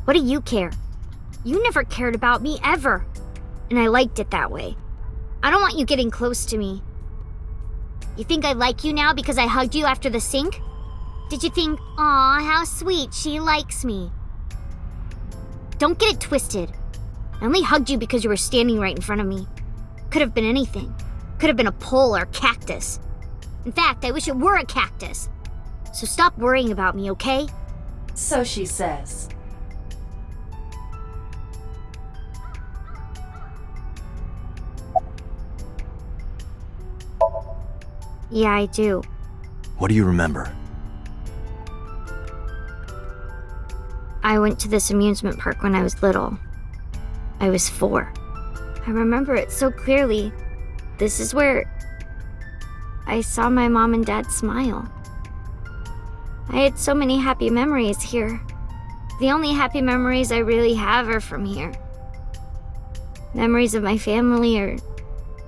What do you care? You never cared about me, ever. And I liked it that way. I don't want you getting close to me. You think I like you now because I hugged you after the sink? Did you think, aw, how sweet, she likes me? Don't get it twisted. I only hugged you because you were standing right in front of me. Could have been anything. Could have been a pole or a cactus. In fact, I wish it were a cactus. So stop worrying about me, okay? So she says. Yeah, I do. What do you remember? I went to this amusement park when I was little. I was 4. I remember it so clearly. This is where I saw my mom and dad smile. I had so many happy memories here. The only happy memories I really have are from here. Memories of my family are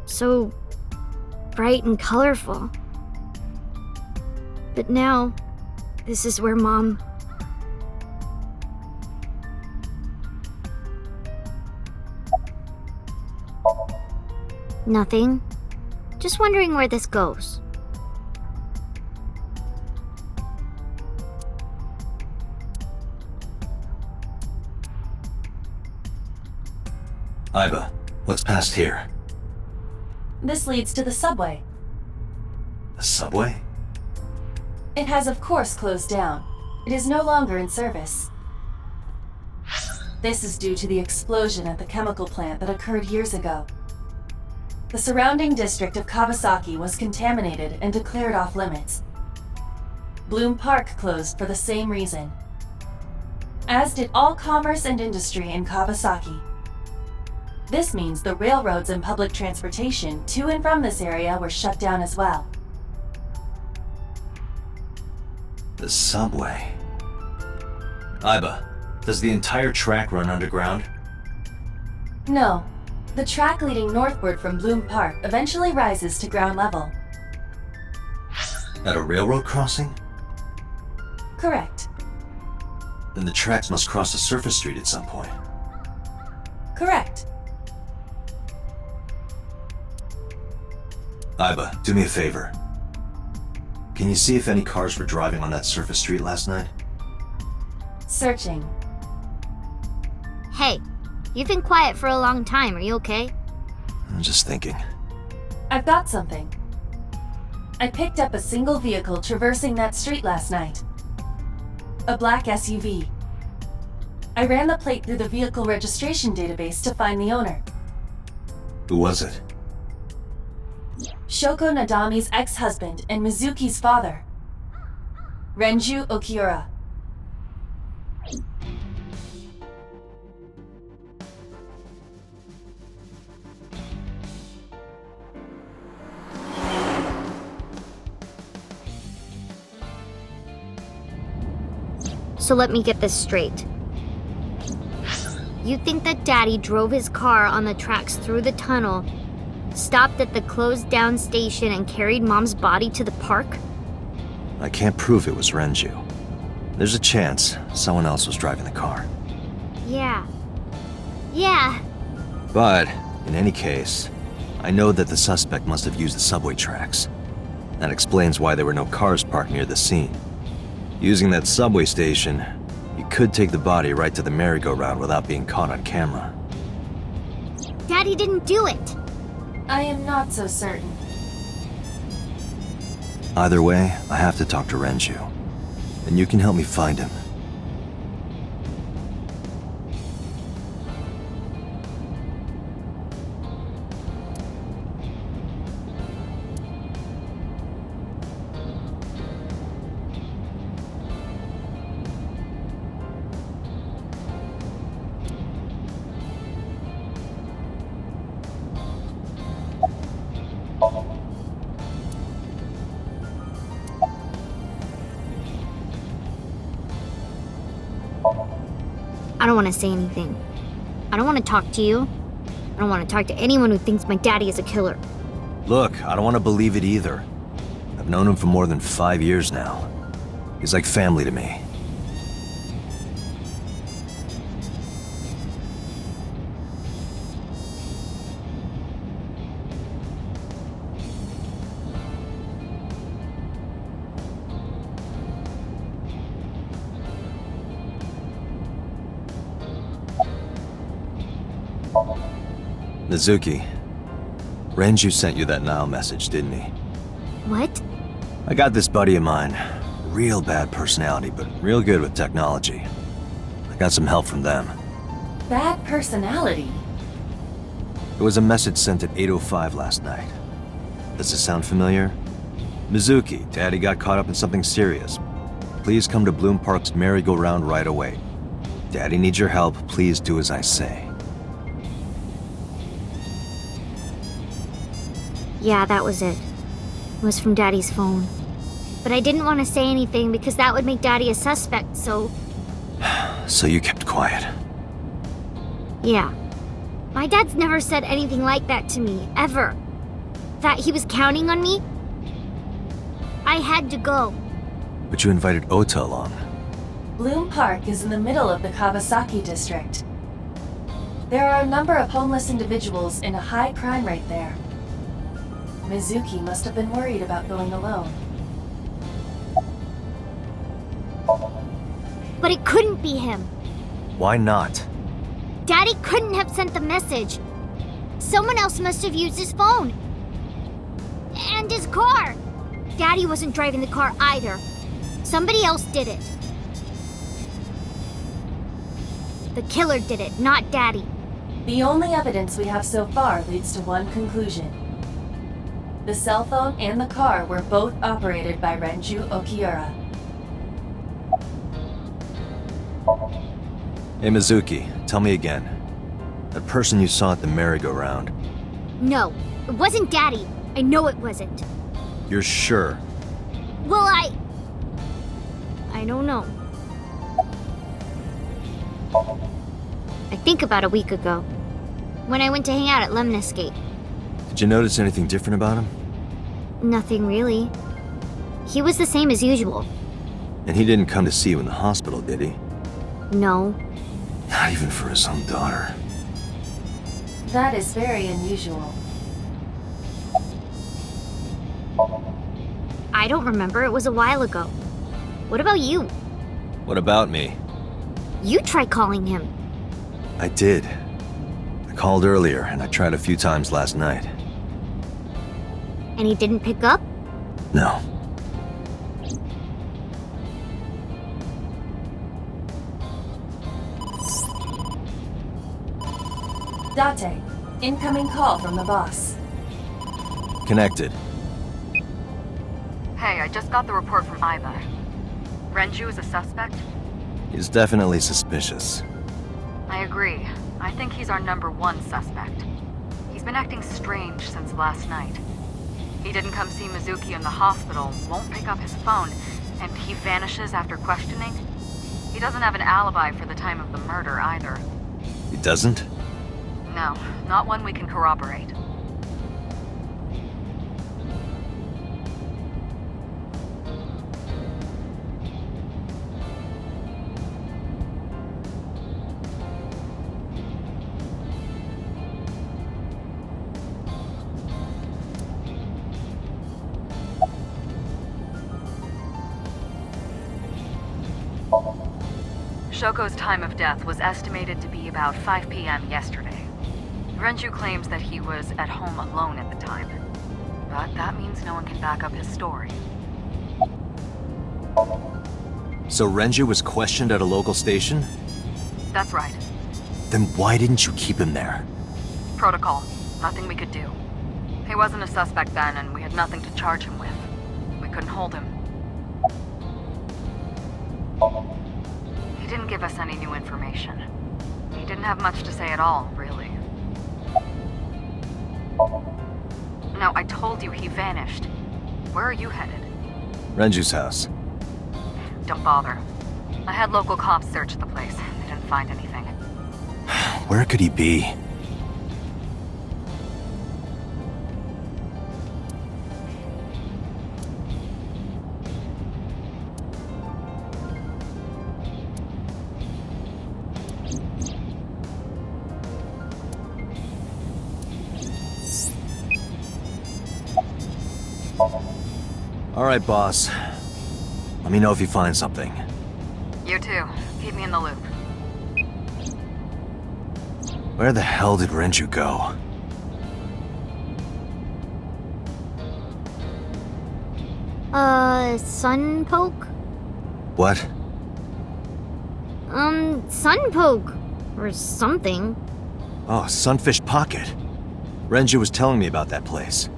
so bright and colorful. But now, this is where Mom... Nothing. Just wondering where this goes. Iba, what's past here? This leads to the subway. The subway? It has of course closed down. It is no longer in service. This is due to the explosion at the chemical plant that occurred years ago. The surrounding district of Kawasaki was contaminated and declared off limits. Bloom Park closed for the same reason, as did all commerce and industry in Kawasaki. This means the railroads and public transportation to and from this area were shut down as well. The subway. Iba, does the entire track run underground? No. The track leading northward from Bloom Park eventually rises to ground level. At a railroad crossing? Correct. Then the tracks must cross a surface street at some point. Correct. Iba, do me a favor. Can you see if any cars were driving on that surface street last night? Searching. Hey, you've been quiet for a long time. Are you okay? I'm just thinking. I've got something. I picked up a single vehicle traversing that street last night. A black SUV. I ran the plate through the vehicle registration database to find the owner. Who was it? Shoko Nadami's ex-husband and Mizuki's father. Renju Okiura. So let me get this straight. You think that Daddy drove his car on the tracks through the tunnel, stopped at the closed-down station, and carried Mom's body to the park? I can't prove it was Renju. There's a chance someone else was driving the car. Yeah. But, in any case, I know that the suspect must have used the subway tracks. That explains why there were no cars parked near the scene. Using that subway station, you could take the body right to the merry-go-round without being caught on camera. Daddy didn't do it. I am not so certain. Either way, I have to talk to Renju. And you can help me find him. I don't want to say anything. I don't want to talk to you. I don't want to talk to anyone who thinks my daddy is a killer. Look, I don't want to believe it either. I've known him for more than 5 years now. He's like family to me. Mizuki, Renju sent you that Nile message, didn't he? What? I got this buddy of mine. Real bad personality, but real good with technology. I got some help from them. Bad personality? It was a message sent at 8:05 last night. Does this sound familiar? Mizuki, Daddy got caught up in something serious. Please come to Bloom Park's merry-go-round right away. Daddy needs your help. Please do as I say. Yeah, that was it. It was from Daddy's phone. But I didn't want to say anything because that would make Daddy a suspect, so... So you kept quiet. Yeah. My dad's never said anything like that to me, ever. That he was counting on me? I had to go. But you invited Ota along. Bloom Park is in the middle of the Kawasaki district. There are a number of homeless individuals and a high crime rate there. Mizuki must have been worried about going alone. But it couldn't be him. Why not? Daddy couldn't have sent the message. Someone else must have used his phone. And his car. Daddy wasn't driving the car either. Somebody else did it. The killer did it, not Daddy. The only evidence we have so far leads to one conclusion. The cell phone and the car were both operated by Renju Okiura. Hey Mizuki, tell me again. That person you saw at the merry-go-round. No, it wasn't Daddy. I know it wasn't. You're sure? Well, I don't know. I think about a week ago, when I went to hang out at Lemniscate. Did you notice anything different about him? Nothing really. He was the same as usual. And he didn't come to see you in the hospital, did he? No. Not even for his own daughter. That is very unusual. I don't remember. It was a while ago. What about you? What about me? You try calling him. I did. I called earlier, and I tried a few times last night. And he didn't pick up? No. Date, incoming call from the boss. Connected. Hey, I just got the report from Iva. Renju is a suspect? He's definitely suspicious. I agree. I think he's our #1 suspect. He's been acting strange since last night. He didn't come see Mizuki in the hospital, won't pick up his phone, and he vanishes after questioning. He doesn't have an alibi for the time of the murder either. He doesn't? No, not one we can corroborate. Shoko's time of death was estimated to be about 5 p.m. yesterday. Renju claims that he was at home alone at the time. But that means no one can back up his story. So Renju was questioned at a local station? That's right. Then why didn't you keep him there? Protocol. Nothing we could do. He wasn't a suspect then, and we had nothing to charge him with. We couldn't hold him. He didn't give us any new information. He didn't have much to say at all, really. No, I told you he vanished. Where are you headed? Renju's house. Don't bother. I had local cops search the place. They didn't find anything. Where could he be? All right, boss. Let me know if you find something. You too. Keep me in the loop. Where the hell did Renju go? Sun poke? What? Sun poke. Or something. Oh, Sunfish Pocket. Renju was telling me about that place.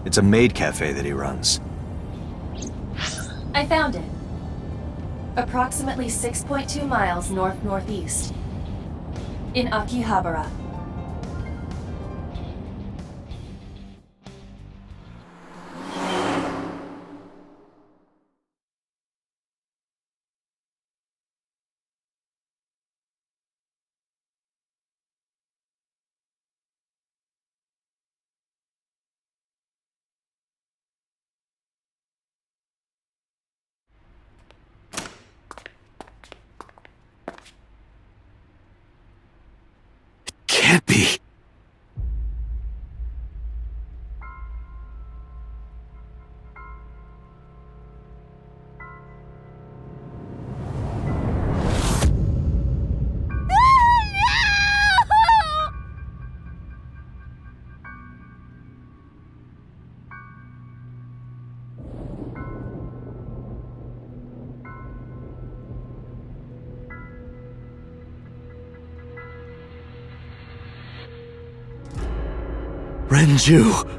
It's a maid cafe that he runs. I found it. Approximately 6.2 miles north-northeast. In Akihabara. Can't be. Renju!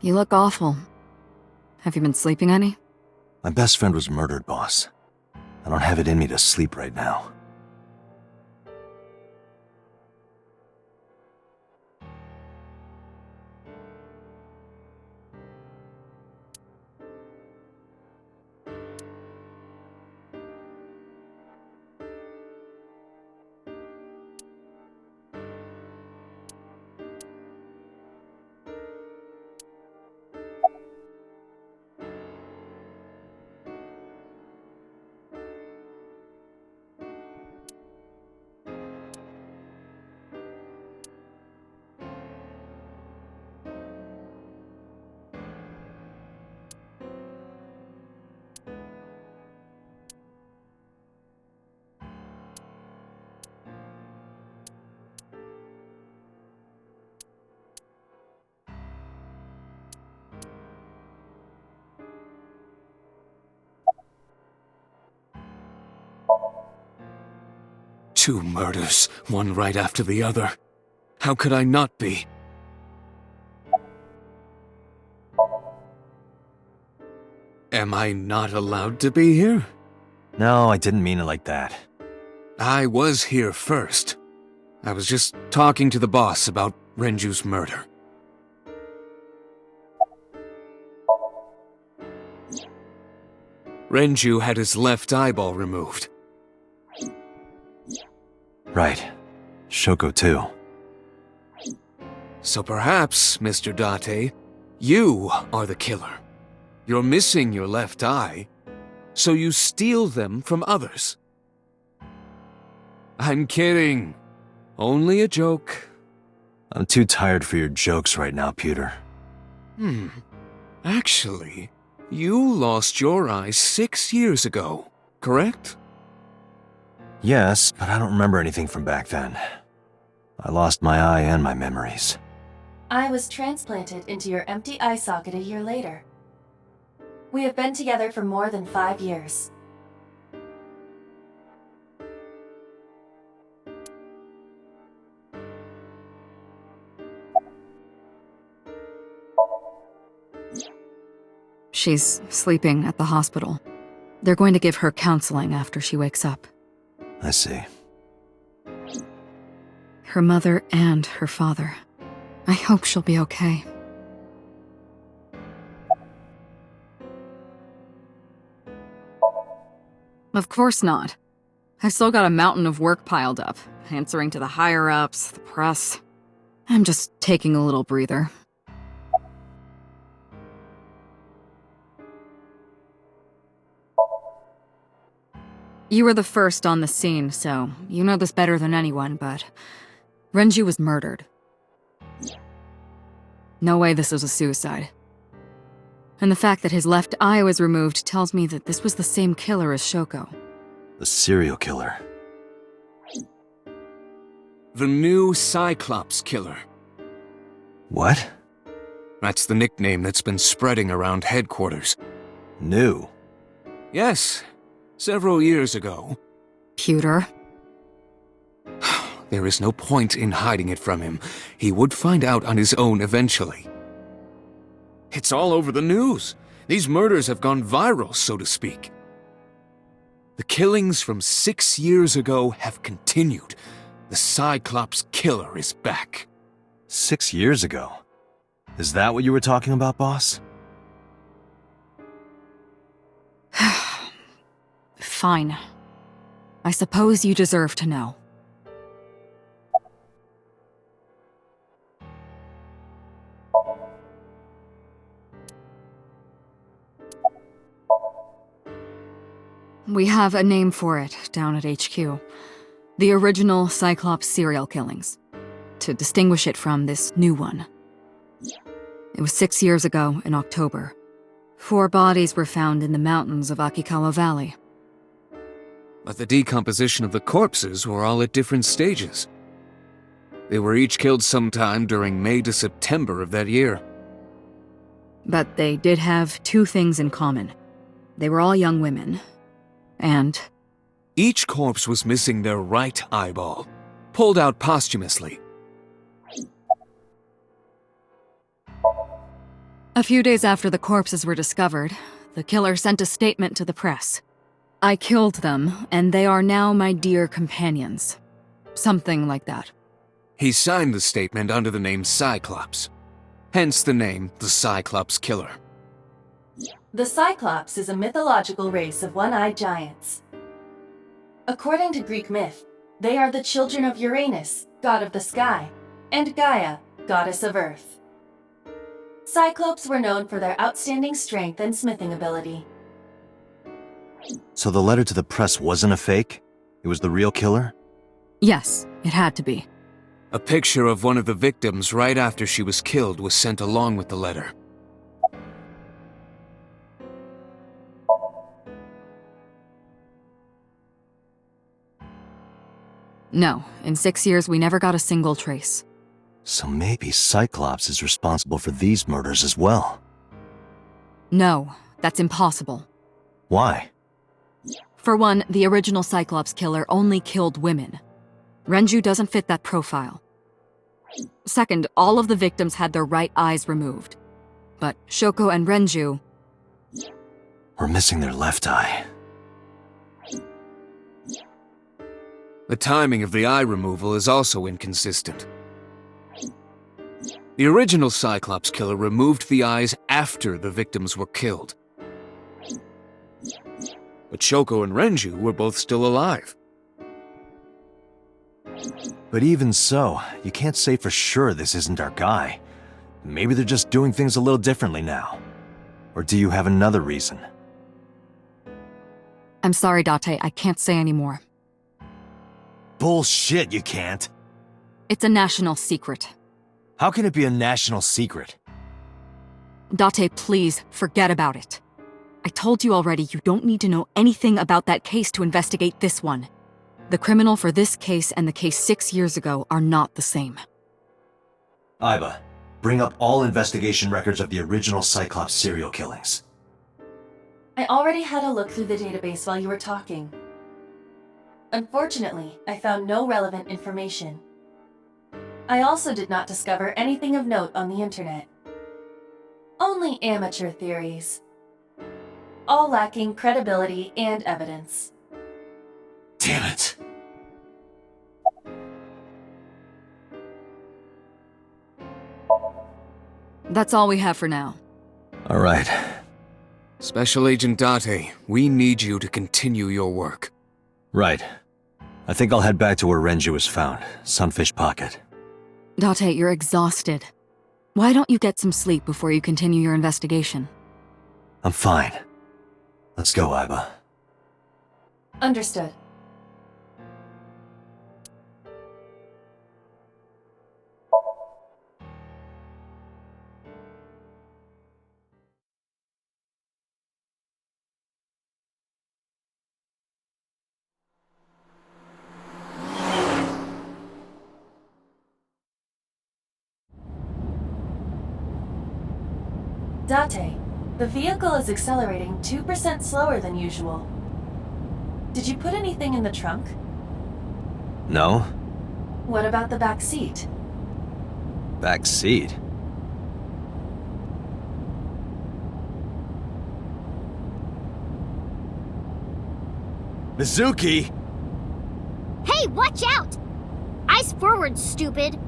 You look awful. Have you been sleeping any? My best friend was murdered, boss. I don't have it in me to sleep right now. 2 murders, one right after the other. How could I not be? Am I not allowed to be here? No, I didn't mean it like that. I was here first. I was just talking to the boss about Renju's murder. Renju had his left eyeball removed. Right. Shoko too. So perhaps, Mr. Date, you are the killer. You're missing your left eye, so you steal them from others. I'm kidding. Only a joke. I'm too tired for your jokes right now, Peter. Actually, you lost your eye 6 years ago, correct? Yes, but I don't remember anything from back then. I lost my eye and my memories. I was transplanted into your empty eye socket a year later. We have been together for more than 5 years. She's sleeping at the hospital. They're going to give her counseling after she wakes up. I see. Her mother and her father. I hope she'll be okay. Of course not. I've still got a mountain of work piled up, answering to the higher-ups, the press. I'm just taking a little breather. You were the first on the scene, so you know this better than anyone, but Renju was murdered. No way this was a suicide. And the fact that his left eye was removed tells me that this was the same killer as Shoko. The serial killer. The new Cyclops killer. What? That's the nickname that's been spreading around headquarters. New? Yes, several years ago. Pewter. There is no point in hiding it from him. He would find out on his own eventually. It's all over the news. These murders have gone viral, so to speak. The killings from 6 years ago have continued. The Cyclops killer is back. 6 years ago? Is that what you were talking about, boss? Fine. I suppose you deserve to know. We have a name for it down at HQ. The original Cyclops serial killings. To distinguish it from this new one. It was 6 years ago in October. 4 bodies were found in the mountains of Akikawa Valley. But the decomposition of the corpses were all at different stages. They were each killed sometime during May to September of that year. But they did have 2 things in common. They were all young women. And Each corpse was missing their right eyeball, pulled out posthumously. a few days after the corpses were discovered, the killer sent a statement to the press. I killed them, and they are now my dear companions. Something like that. He signed the statement under the name Cyclops. Hence the name the Cyclops Killer. The Cyclops is a mythological race of one-eyed giants. According to Greek myth, they are the children of Uranus, god of the sky, and Gaia, goddess of earth. Cyclopes were known for their outstanding strength and smithing ability. So the letter to the press wasn't a fake? It was the real killer? Yes, it had to be. A picture of one of the victims right after she was killed was sent along with the letter. No, in 6 years we never got a single trace. So maybe Cyclops is responsible for these murders as well. No, that's impossible. Why? For one, the original Cyclops killer only killed women. Renju doesn't fit that profile. Second, all of the victims had their right eyes removed. But Shoko and Renju, We're missing their left eye. The timing of the eye removal is also inconsistent. The original Cyclops killer removed the eyes after the victims were killed. But Shoko and Renju were both still alive. But even so, you can't say for sure this isn't our guy. Maybe they're just doing things a little differently now. Or do you have another reason? I'm sorry, Date, I can't say anymore. Bullshit, you can't. It's a national secret. How can it be a national secret? Date, please, forget about it. I told you already, you don't need to know anything about that case to investigate this one. The criminal for this case and the case 6 years ago are not the same. Iba, bring up all investigation records of the original Cyclops serial killings. I already had a look through the database while you were talking. Unfortunately, I found no relevant information. I also did not discover anything of note on the internet. Only amateur theories. All lacking credibility and evidence. Damn it. That's all we have for now. All right. Special Agent Date, we need you to continue your work. Right. I think I'll head back to where Renju was found, Sunfish Pocket. Date, you're exhausted. Why don't you get some sleep before you continue your investigation? I'm fine. Let's go, Iba. Understood. Date, the vehicle is accelerating 2% slower than usual. Did you put anything in the trunk? No? What about the back seat? Back seat? Mizuki! Hey, watch out! Eyes forward, stupid!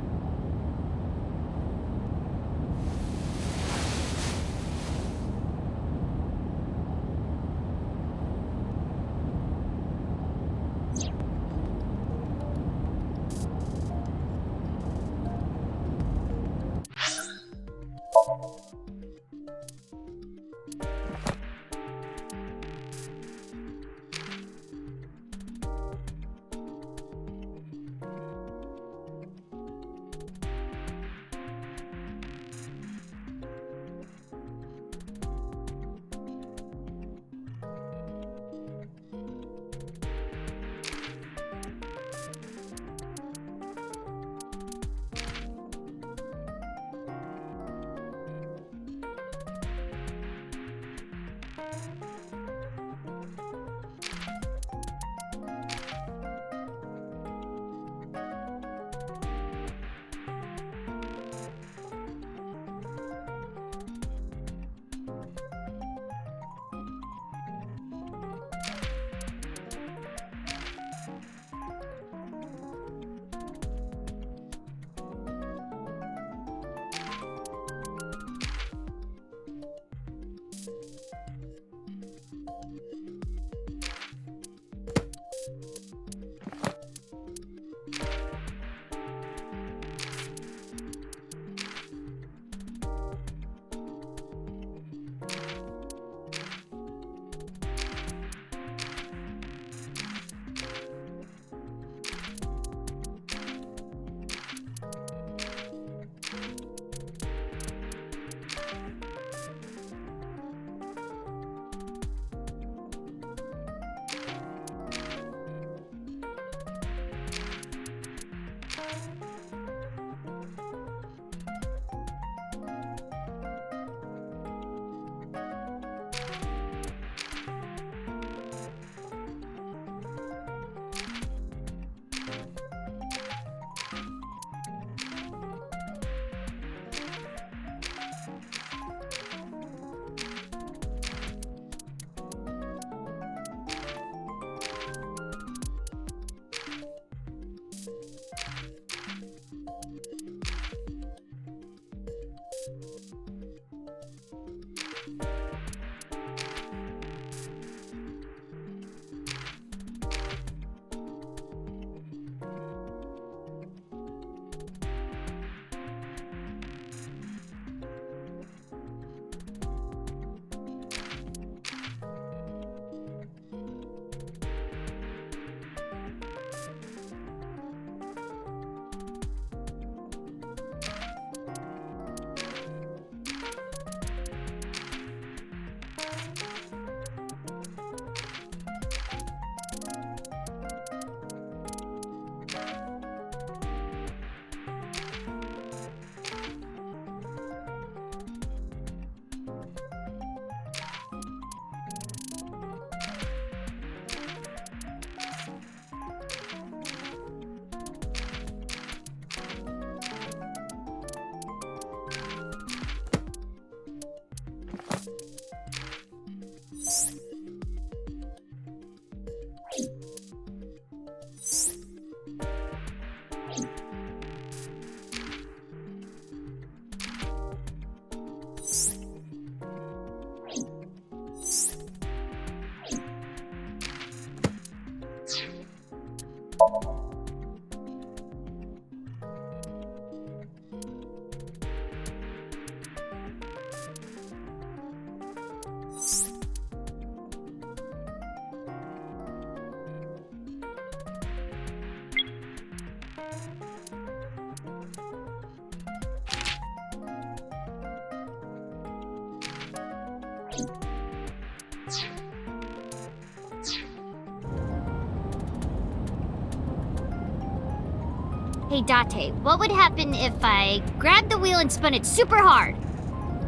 Hey Date, what would happen if I grabbed the wheel and spun it super hard?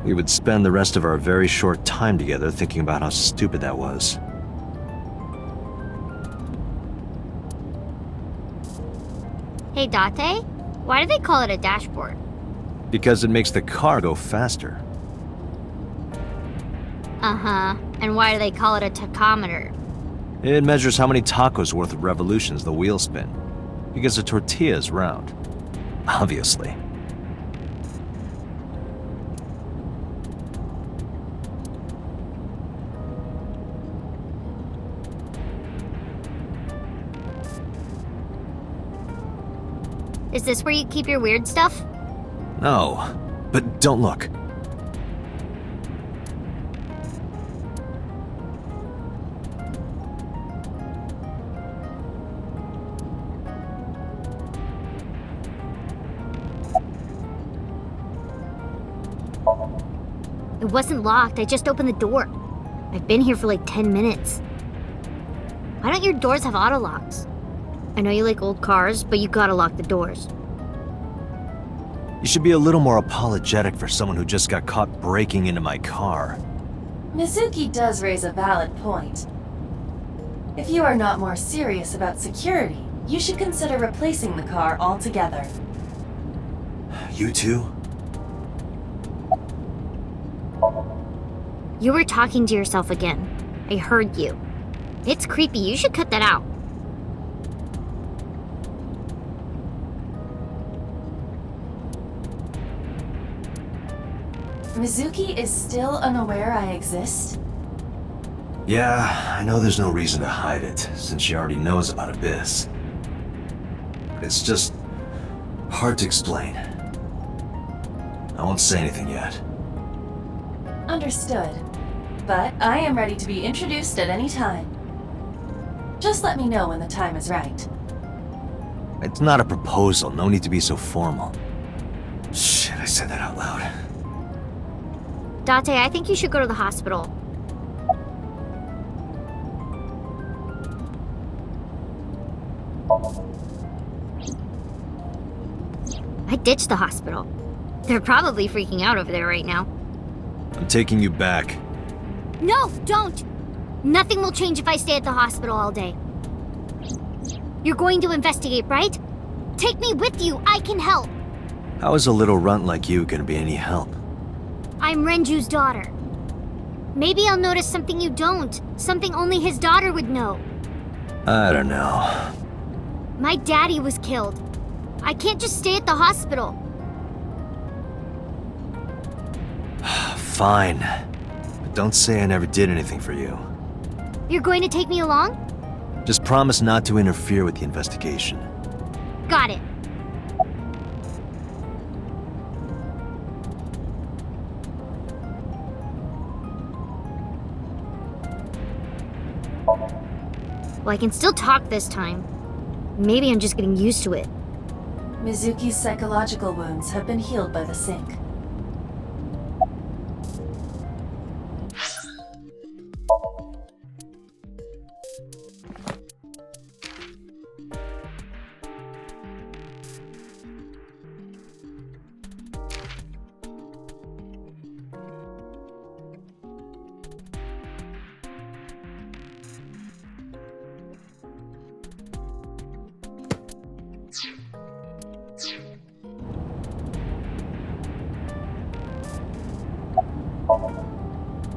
We would spend the rest of our very short time together thinking about how stupid that was. Hey Date, why do they call it a dashboard? Because it makes the car go faster. Uh-huh. And why do they call it a tachometer? It measures how many tacos worth of revolutions the wheels spin. Because a tortilla is round. Obviously. Is this where you keep your weird stuff? No, but don't look. It wasn't locked, I just opened the door. I've been here for like 10 minutes. Why don't your doors have auto locks? I know you like old cars, but you gotta lock the doors. You should be a little more apologetic for someone who just got caught breaking into my car. Mizuki does raise a valid point. If you are not more serious about security, you should consider replacing the car altogether. You too? You were talking to yourself again. I heard you. It's creepy, you should cut that out. Mizuki is still unaware I exist? Yeah, I know there's no reason to hide it, since she already knows about Abyss. But it's just hard to explain. I won't say anything yet. Understood. But I am ready to be introduced at any time. Just let me know when the time is right. It's not a proposal, no need to be so formal. Shit, I said that out loud. Date, I think you should go to the hospital. I ditched the hospital. They're probably freaking out over there right now. I'm taking you back. No, don't! Nothing will change if I stay at the hospital all day. You're going to investigate, right? Take me with you, I can help! How is a little runt like you gonna be any help? I'm Renju's daughter. Maybe I'll notice something you don't. Something only his daughter would know. I don't know. My daddy was killed. I can't just stay at the hospital. Fine. But don't say I never did anything for you. You're going to take me along? Just promise not to interfere with the investigation. Got it. Well, I can still talk this time. Maybe I'm just getting used to it. Mizuki's psychological wounds have been healed by the sink.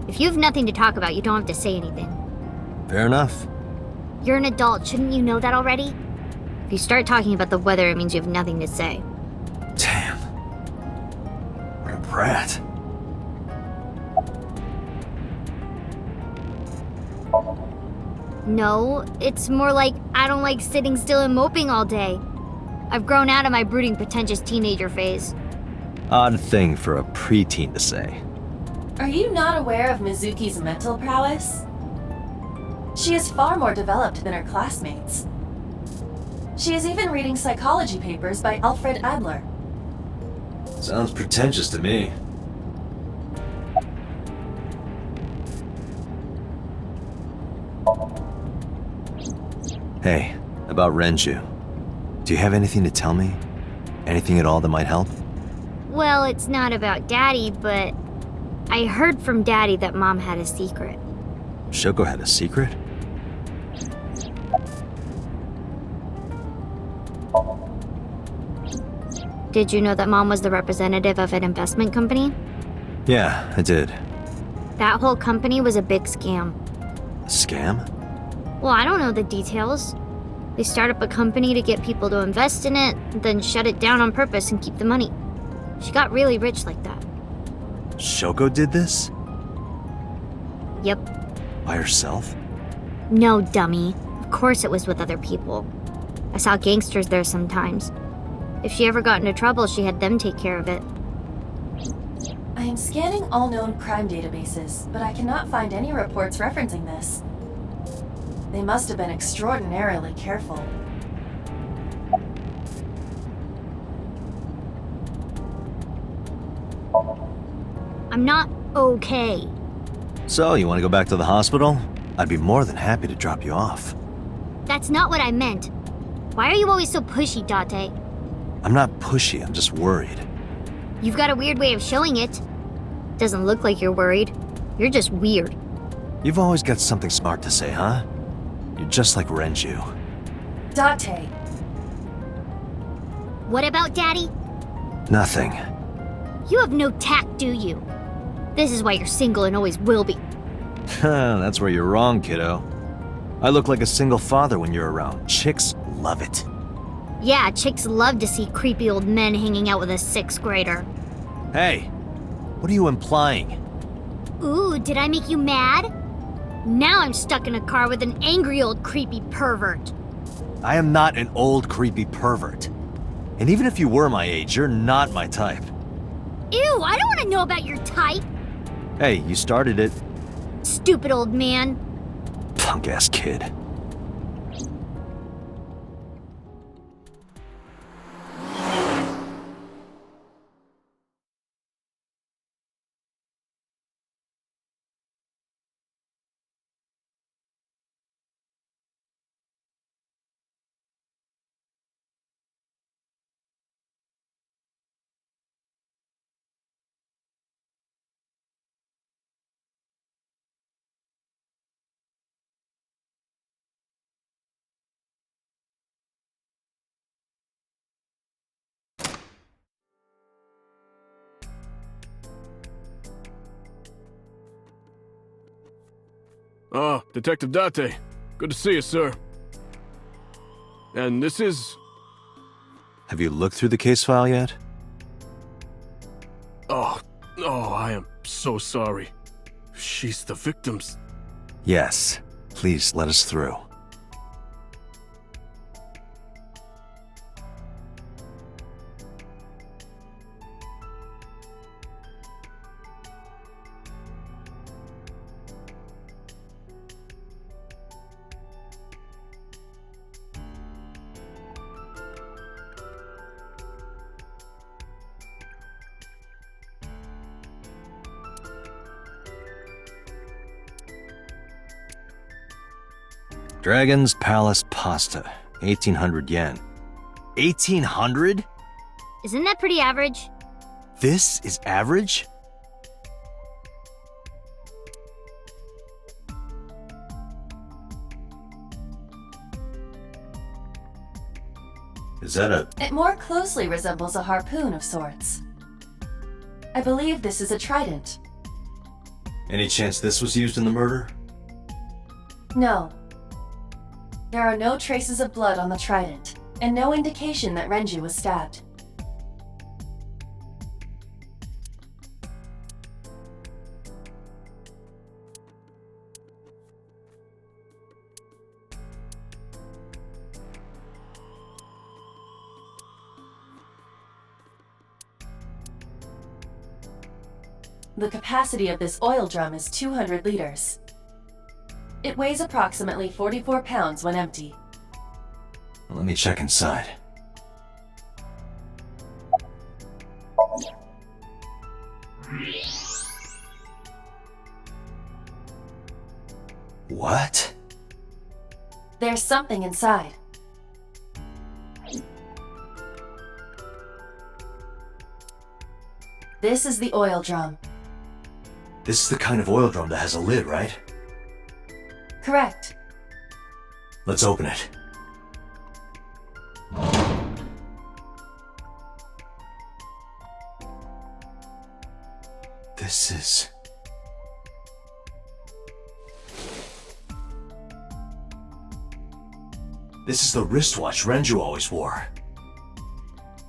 If you have nothing to talk about, you don't have to say anything. Fair enough. You're an adult, shouldn't you know that already? If you start talking about the weather, it means you have nothing to say. Damn. What a brat. No, it's more like I don't like sitting still and moping all day. I've grown out of my brooding, pretentious teenager phase. Odd thing for a preteen to say. Are you not aware of Mizuki's mental prowess? She is far more developed than her classmates. She is even reading psychology papers by Alfred Adler. Sounds pretentious to me. Hey, about Renju. Do you have anything to tell me? Anything at all that might help? Well, it's not about Daddy, but I heard from Daddy that Mom had a secret. Shoko had a secret? Did you know that Mom was the representative of an investment company? Yeah, I did. That whole company was a big scam. A scam? Well, I don't know the details. They start up a company to get people to invest in it, then shut it down on purpose and keep the money. She got really rich like that. Shoko did this? Yep. By herself? No, dummy. Of course it was with other people. I saw gangsters there sometimes. If she ever got into trouble, she had them take care of it. I am scanning all known crime databases, but I cannot find any reports referencing this. They must have been extraordinarily careful. I'm not okay. So, you want to go back to the hospital? I'd be more than happy to drop you off. That's not what I meant. Why are you always so pushy, Date? I'm not pushy, I'm just worried. You've got a weird way of showing it. Doesn't look like you're worried. You're just weird. You've always got something smart to say, huh? You're just like Renju. Date, What about Daddy? Nothing. You have no tact, do you? This is why you're single and always will be. That's where you're wrong, kiddo. I look like a single father when you're around. Chicks love it. Yeah, chicks love to see creepy old men hanging out with a sixth grader. Hey, what are you implying? Ooh, did I make you mad? Now I'm stuck in a car with an angry old creepy pervert. I am not an old creepy pervert. And even if you were my age, you're not my type. Ew, I don't want to know about your type. Hey, you started it. Stupid old man. Punk-ass kid. Ah, Detective Date. Good to see you, sir. And this is... Have you looked through the case file yet? Oh, I am so sorry. She's the victim's... Yes. Please let us through. Dragon's Palace Pasta, 1800 yen. 1800? Isn't that pretty average? This is average? Is that a... it more closely resembles a harpoon of sorts. I believe this is a trident. Any chance this was used in the murder? No. There are no traces of blood on the trident, and no indication that Renju was stabbed. The capacity of this oil drum is 200 liters. It weighs approximately 44 pounds when empty. Let me check inside. What? There's something inside. This is the oil drum. This is the kind of oil drum that has a lid, right? Correct. Let's open it. This is... This is the wristwatch Renju always wore.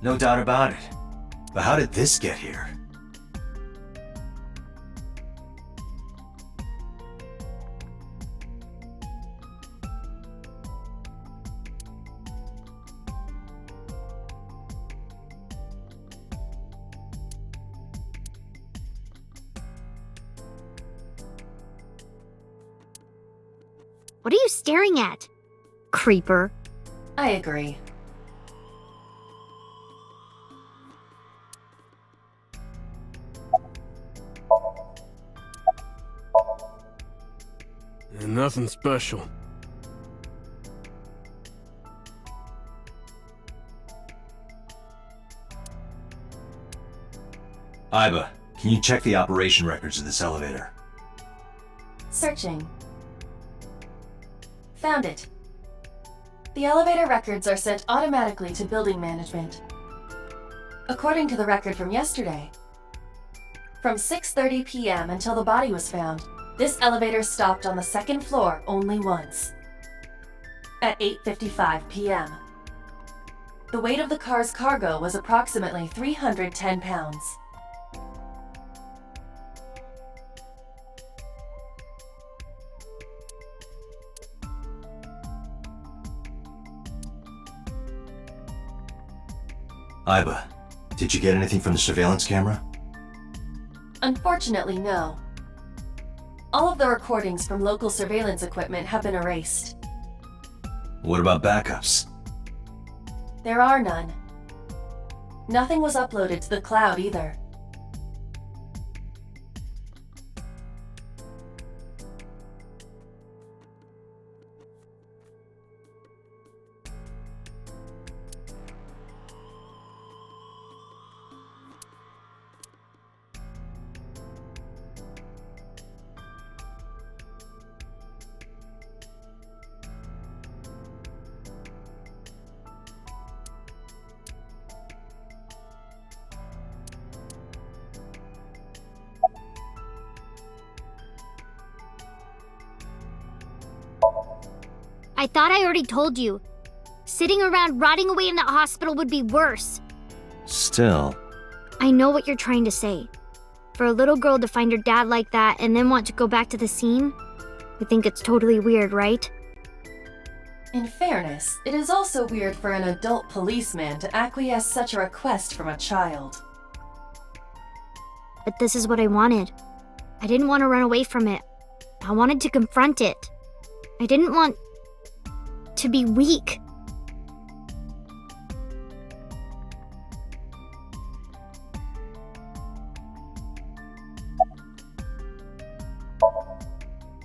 No doubt about it. But how did this get here? What are you staring at? Creeper. I agree. Nothing special. Aiba, can you check the operation records of this elevator? Searching. Found it. The elevator records are sent automatically to building management. According to the record from yesterday, from 6:30 p.m. until the body was found, this elevator stopped on the second floor only once. At 8:55 p.m. The weight of the car's cargo was approximately 310 pounds. Aiba, did you get anything from the surveillance camera? Unfortunately, no. All of the recordings from local surveillance equipment have been erased. What about backups? There are none. Nothing was uploaded to the cloud either. I thought I already told you. Sitting around rotting away in that hospital would be worse. Still... I know what you're trying to say. For a little girl to find her dad like that and then want to go back to the scene, you think it's totally weird, right? In fairness, it is also weird for an adult policeman to acquiesce such a request from a child. But this is what I wanted. I didn't want to run away from it. I wanted to confront it. I didn't want to be weak.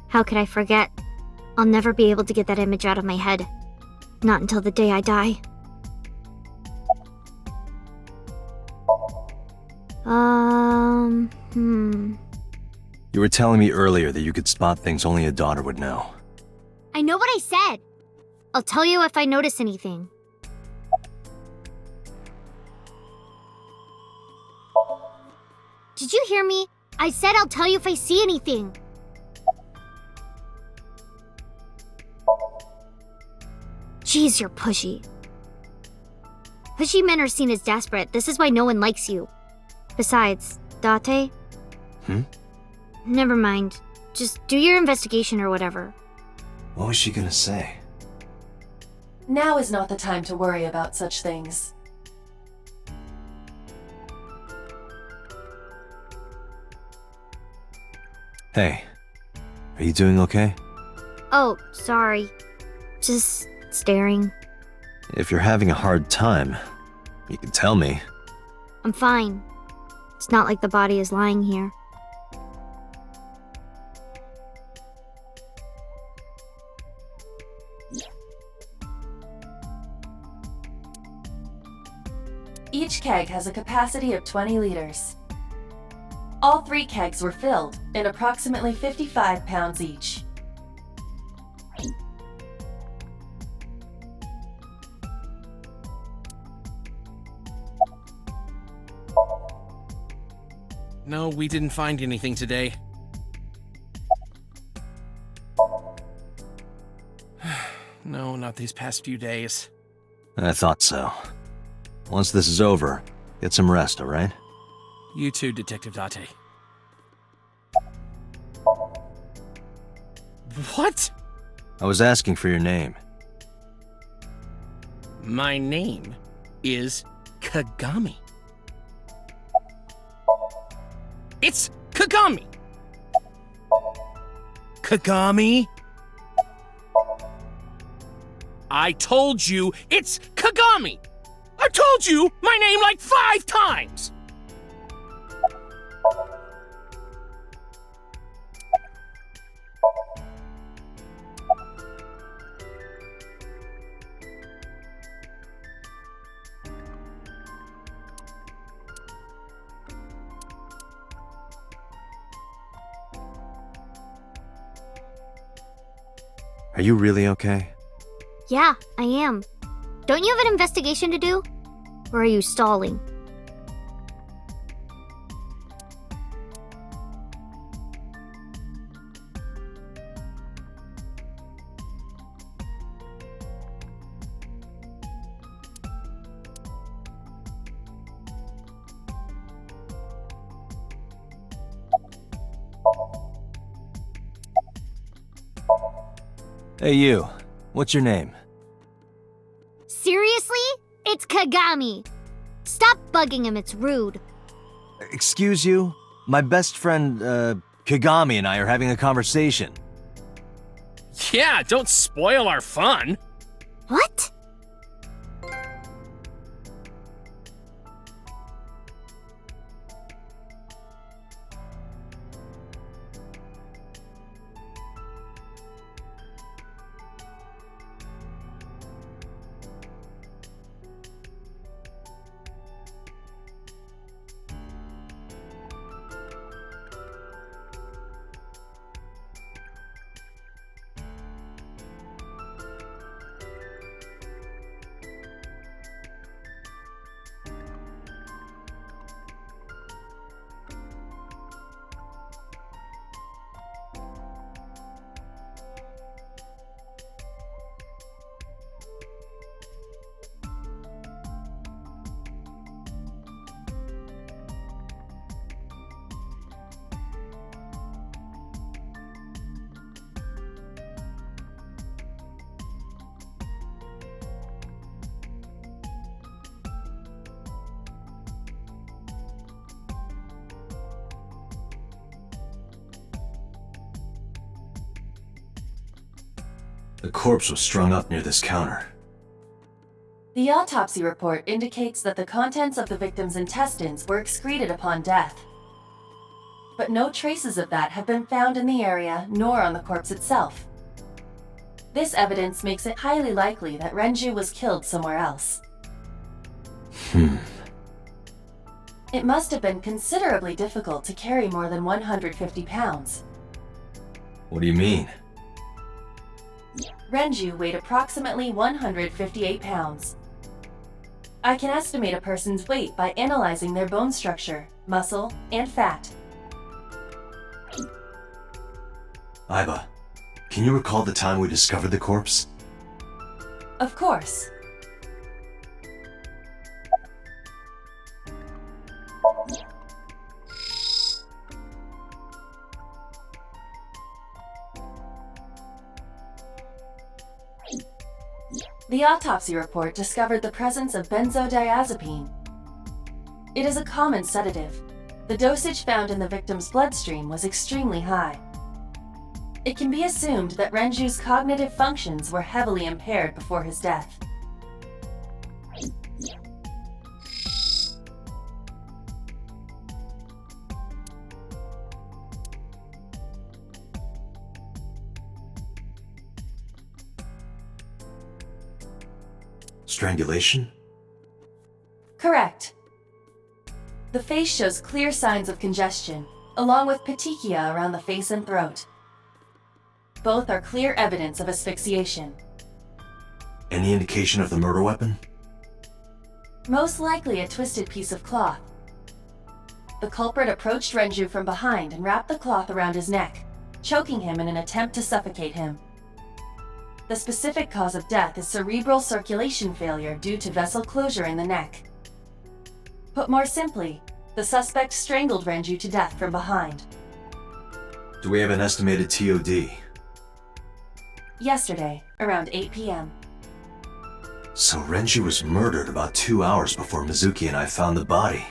How could I forget? I'll never be able to get that image out of my head. Not until the day I die. You were telling me earlier that you could spot things only a daughter would know. I know what I said. I'll tell you if I notice anything. Did you hear me? I said I'll tell you if I see anything. Jeez, you're pushy. Pushy men are seen as desperate. This is why no one likes you. Besides, Date? Never mind. Just do your investigation or whatever. What was she gonna say? Now is not the time to worry about such things. Hey, are you doing okay? Oh, sorry. Just staring. If you're having a hard time, you can tell me. I'm fine. It's not like the body is lying here. Each keg has a capacity of 20 liters. All 3 kegs were filled, and approximately 55 pounds each. No, we didn't find anything today. No, not these past few days. I thought so. Once this is over, get some rest, alright? You too, Detective Date. What? I was asking for your name. My name is Kagami. It's Kagami! Kagami? I told you it's Kagami! I told you my name like 5 times! Are you really okay? Yeah, I am. Don't you have an investigation to do? Or are you stalling? Hey you, what's your name? Seriously? It's Kagami. Stop bugging him, it's rude. Excuse you? My best friend, Kagami and I are having a conversation. Yeah, don't spoil our fun! What? The corpse was strung up near this counter. The autopsy report indicates that the contents of the victim's intestines were excreted upon death. But no traces of that have been found in the area nor on the corpse itself. This evidence makes it highly likely that Renju was killed somewhere else. It must have been considerably difficult to carry more than 150 pounds. What do you mean? Renju weighed approximately 158 pounds. I can estimate a person's weight by analyzing their bone structure, muscle, and fat. Aiba, can you recall the time we discovered the corpse? Of course. The autopsy report discovered the presence of benzodiazepine. It is a common sedative. The dosage found in the victim's bloodstream was extremely high. It can be assumed that Renju's cognitive functions were heavily impaired before his death. Strangulation? Correct. The face shows clear signs of congestion, along with petechia around the face and throat. Both are clear evidence of asphyxiation. Any indication of the murder weapon? Most likely a twisted piece of cloth. The culprit approached Renju from behind and wrapped the cloth around his neck, choking him in an attempt to suffocate him. The specific cause of death is cerebral circulation failure due to vessel closure in the neck. Put more simply, the suspect strangled Renju to death from behind. Do we have an estimated TOD? Yesterday, around 8 p.m. So Renju was murdered about 2 hours before Mizuki and I found the body.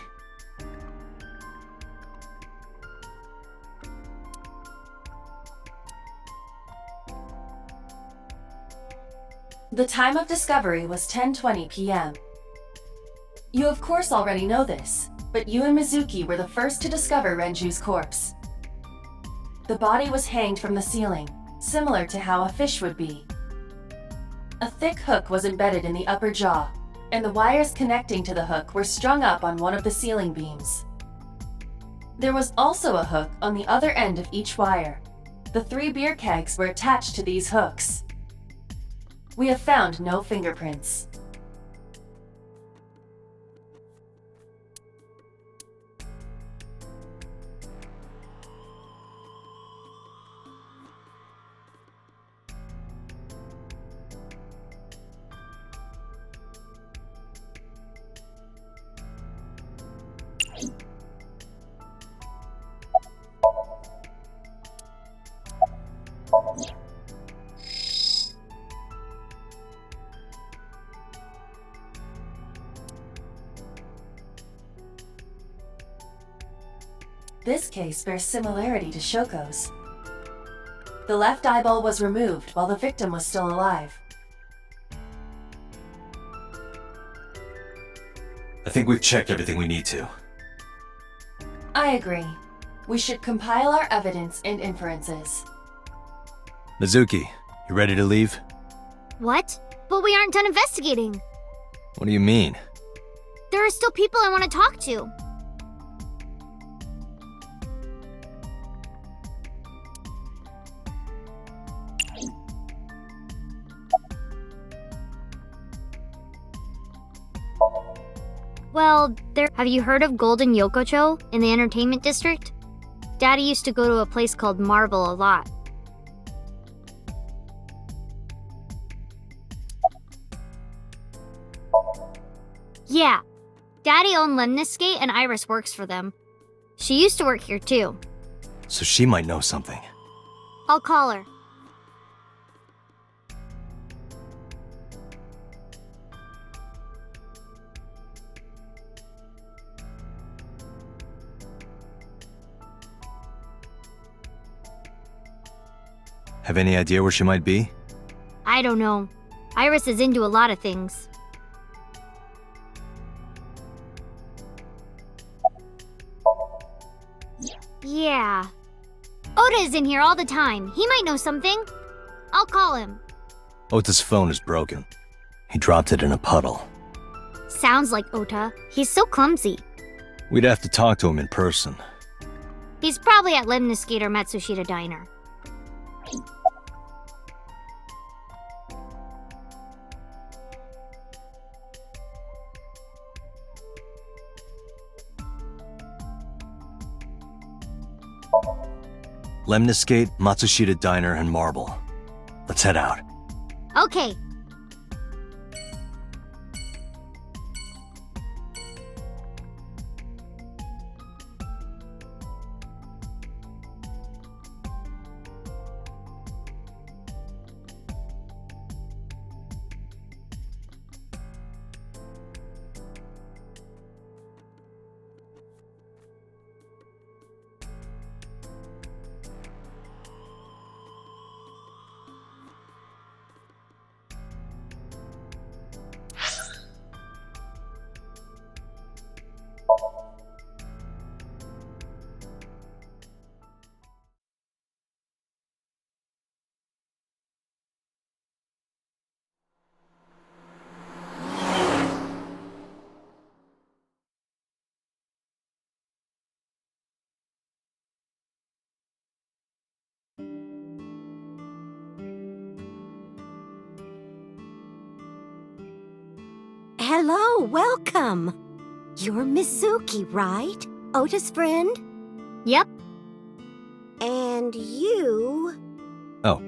The time of discovery was 10:20 p.m. You of course already know this, but you and Mizuki were the first to discover Renju's corpse. The body was hanged from the ceiling, similar to how a fish would be. A thick hook was embedded in the upper jaw, and the wires connecting to the hook were strung up on one of the ceiling beams. There was also a hook on the other end of each wire. The 3 beer kegs were attached to these hooks. We have found no fingerprints. This case bears similarity to Shoko's. The left eyeball was removed while the victim was still alive. I think we've checked everything we need to. I agree. We should compile our evidence and inferences. Mizuki, you ready to leave? What? But we aren't done investigating. What do you mean? There are still people I want to talk to. Well, have you heard of Golden Yokocho in the entertainment district? Daddy used to go to a place called Marble a lot. Yeah. Daddy owned Lemniscate and Iris works for them. She used to work here too. So she might know something. I'll call her. Have any idea where she might be? I don't know. Iris is into a lot of things. Yeah. Oda is in here all the time. He might know something. I'll call him. Ota's phone is broken. He dropped it in a puddle. Sounds like Ota. He's so clumsy. We'd have to talk to him in person. He's probably at Lemniscate or Matsushita Diner. Lemniscate, Matsushita Diner, and Marble. Let's head out. Okay. Hello, welcome. You're Mizuki, right? Ota's friend? Yep. And you... Oh,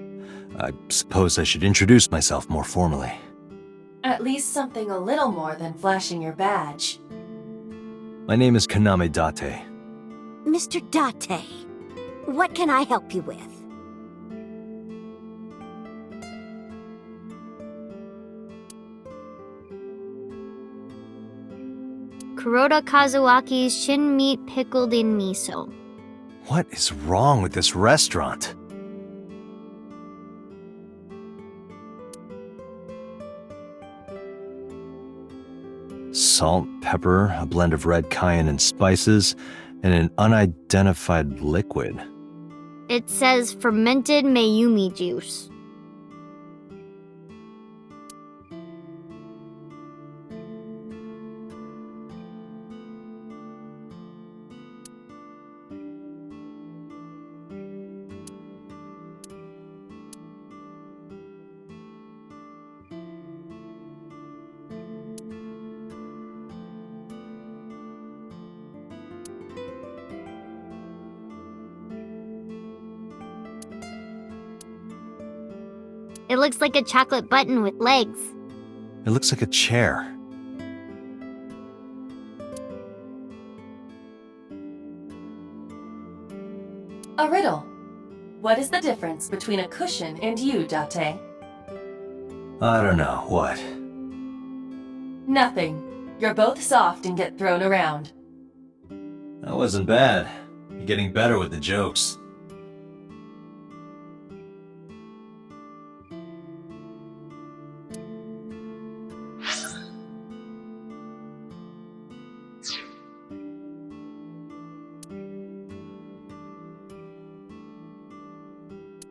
I suppose I should introduce myself more formally. At least something a little more than flashing your badge. My name is Kaname Date. Mr. Date, what can I help you with? Kuroda Kazuaki's shin meat pickled in miso. What is wrong with this restaurant? Salt, pepper, a blend of red cayenne and spices, and an unidentified liquid. It says fermented Mayumi juice. It looks like a chocolate button with legs. It looks like a chair. A riddle. What is the difference between a cushion and you, Date? I don't know, what? Nothing. You're both soft and get thrown around. That wasn't bad. You're getting better with the jokes.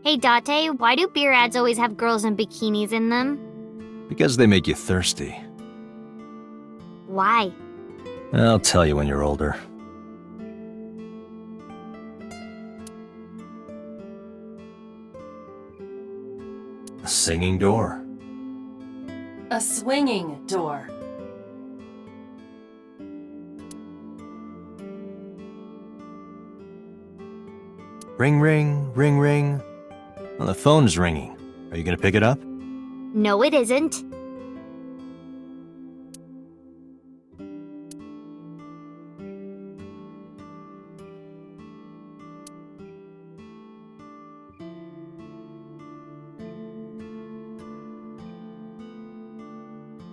Hey Date, why do beer ads always have girls in bikinis in them? Because they make you thirsty. Why? I'll tell you when you're older. A singing door. A swinging door. Ring, ring, ring, ring. Well, the phone's ringing. Are you gonna pick it up? No, it isn't.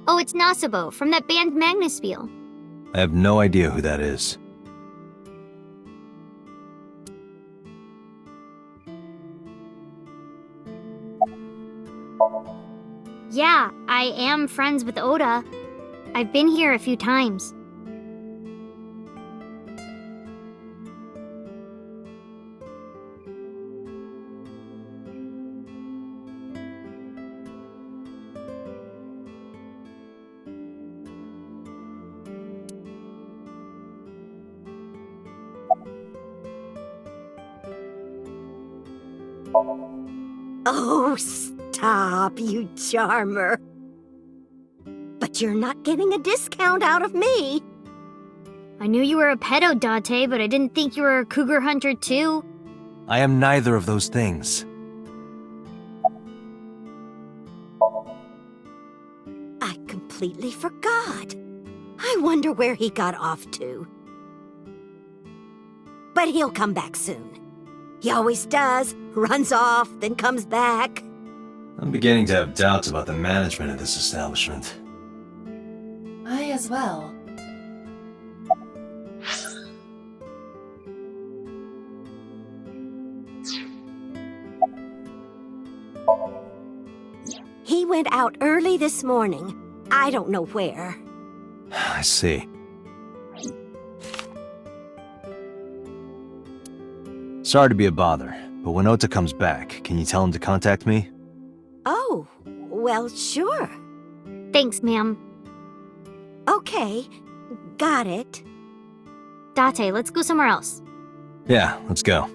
Oh, it's Nasabo from that band Magnaspiel. I have no idea who that is. Yeah, I am friends with Oda. I've been here a few times. Oh, stop, you charmer. But you're not getting a discount out of me. I knew you were a pedo, Date, but I didn't think you were a cougar hunter too. I am neither of those things. I completely forgot. I wonder where he got off to. But he'll come back soon. He always does. Runs off, then comes back. I'm beginning to have doubts about the management of this establishment. I as well. He went out early this morning. I don't know where. I see. Sorry to be a bother, but when Ota comes back, can you tell him to contact me? Oh, well, sure. Thanks, ma'am. Okay, got it. Date, let's go somewhere else. Yeah, let's go.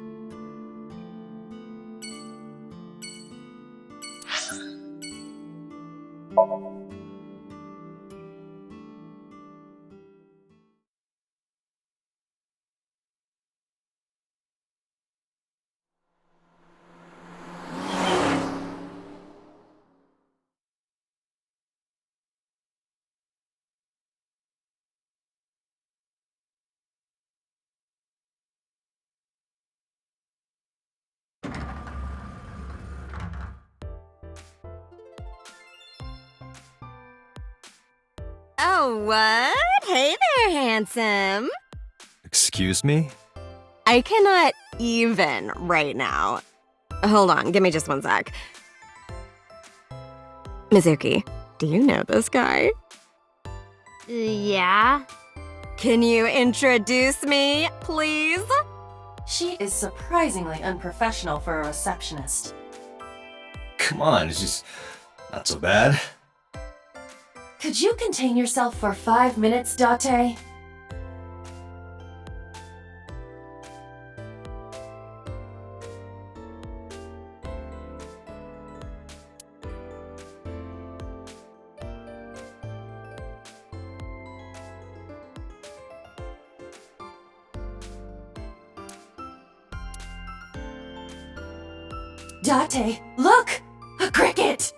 Oh, what? Hey there, handsome. Excuse me? I cannot even right now. Hold on, give me just one sec. Mizuki, do you know this guy? Yeah? Can you introduce me, please? She is surprisingly unprofessional for a receptionist. Come on, it's just not so bad. Could you contain yourself for 5 minutes, Date? Date, look! A cricket!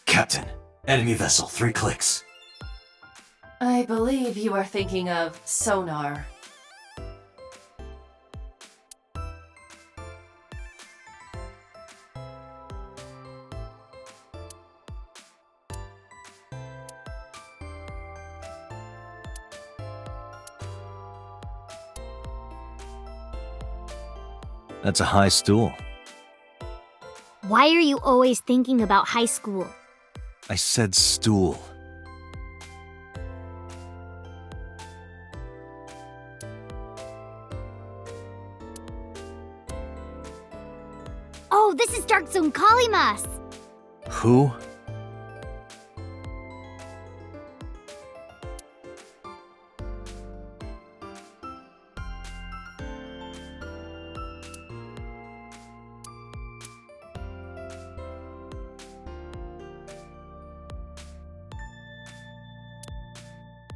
Captain, enemy vessel, 3 clicks. I believe you are thinking of sonar. That's a high stool. Why are you always thinking about high school? I said stool. Oh, this is Dark Zone Kalimas! Who?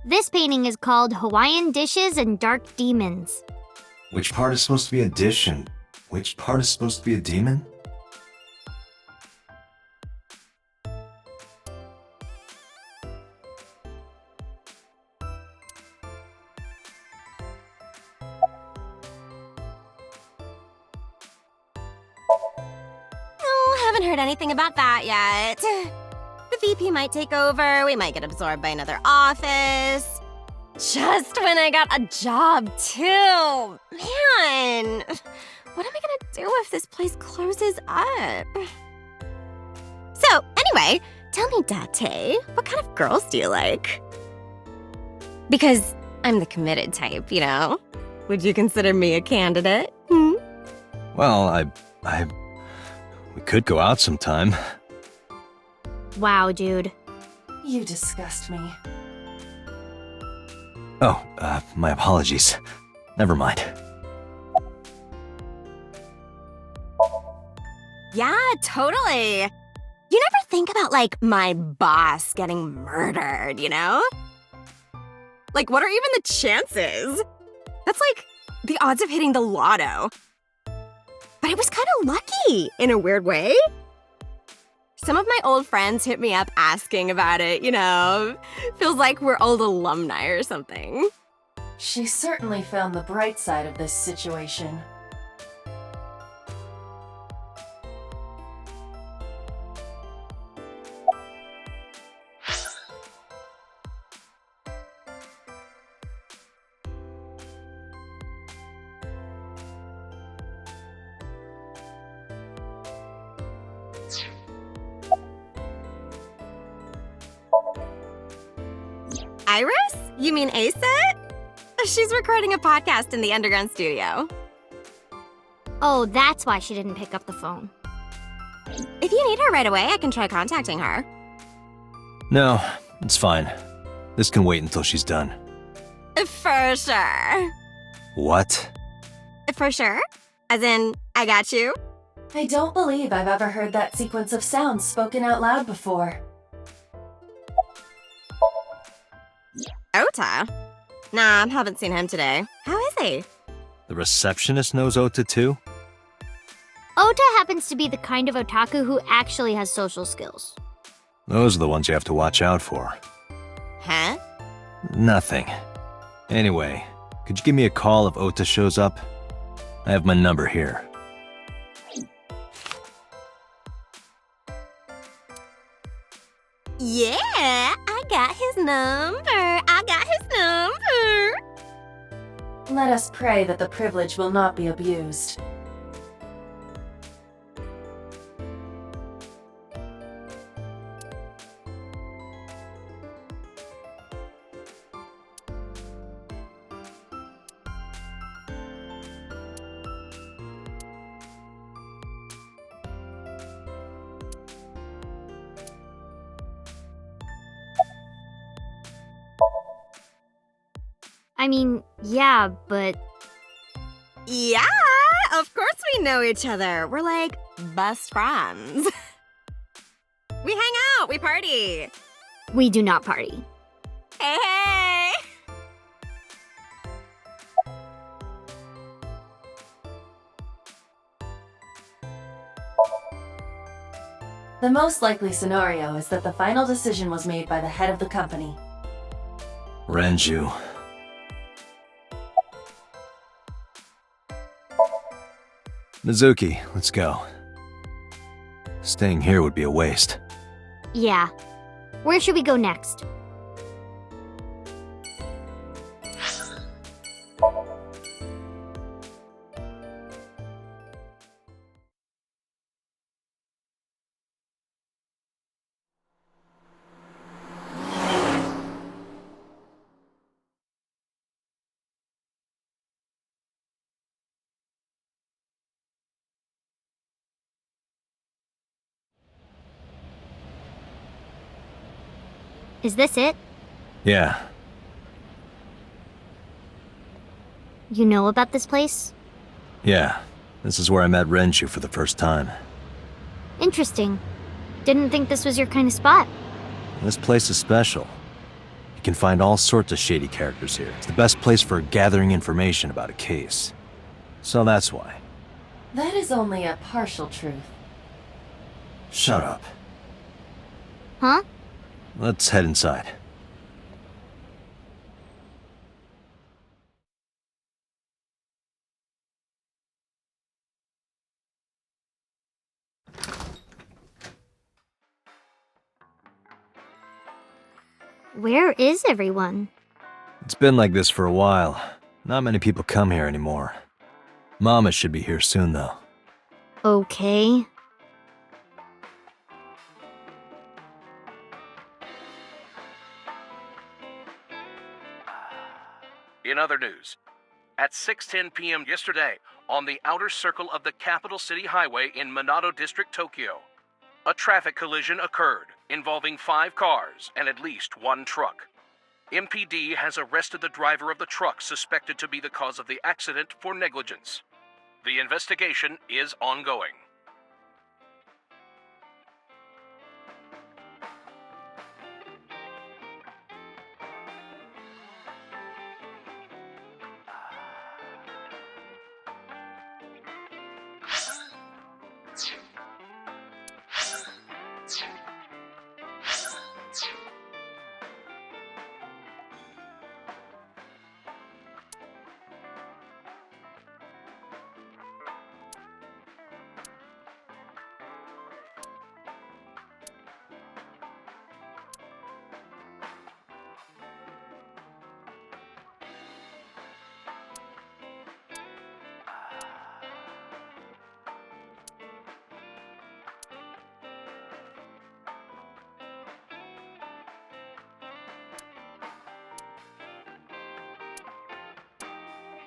This painting is called Hawaiian Dishes and Dark Demons. Which part is supposed to be a dish and which part is supposed to be a demon? Oh, haven't heard anything about that yet. The VP might take over, we might get absorbed by another office. Just when I got a job, too. Man, what am I gonna do if this place closes up? So, anyway, tell me, Date, what kind of girls do you like? Because I'm the committed type, you know? Would you consider me a candidate? Hmm? Well, we could go out sometime. Wow, dude. You disgust me. Oh, my apologies. Never mind. Yeah, totally. You never think about, like, my boss getting murdered, you know? Like, what are even the chances? That's like the odds of hitting the lotto. But it was kind of lucky, in a weird way. Some of my old friends hit me up asking about it, you know? Feels like we're old alumni or something. She certainly found the bright side of this situation. Iris? You mean Ace? She's recording a podcast in the underground studio. Oh, that's why she didn't pick up the phone. If you need her right away, I can try contacting her. No, it's fine. This can wait until she's done. For sure. What? For sure? As in, I got you? I don't believe I've ever heard that sequence of sounds spoken out loud before. Ota? Nah, haven't seen him today. How is he? The receptionist knows Ota too? Ota happens to be the kind of otaku who actually has social skills. Those are the ones you have to watch out for. Huh? Nothing. Anyway, Could you give me a call if Ota shows up? I have my number here. Yeah, I got his number. Let us pray that the privilege will not be abused. I mean, yeah, but Yeah, of course we know each other. We're like best friends. We hang out, we party. we do not party. Hey, hey. The most likely scenario is that the final decision was made by the head of the company. Renju. Mizuki, let's go. Staying here would be a waste. Yeah. Where should we go next? Is this it? Yeah, You know about this place? yeah. This is where I met Renju for the first time. Interesting. Didn't think this was your kind of spot. This place is special. You can find all sorts of shady characters here. It's the best place for gathering information about a case. So that's why. That is only a partial truth. Shut up. Huh? Let's head inside. Where is everyone? It's been like this for a while. Not many people come here anymore. Mama should be here soon, though. Okay. In other news, at 6:10 p.m. yesterday, on the outer circle of the Capital City Highway in Minato District, Tokyo, a traffic collision occurred involving 5 cars and at least 1 truck. MPD has arrested the driver of the truck suspected to be the cause of the accident for negligence. The investigation is ongoing.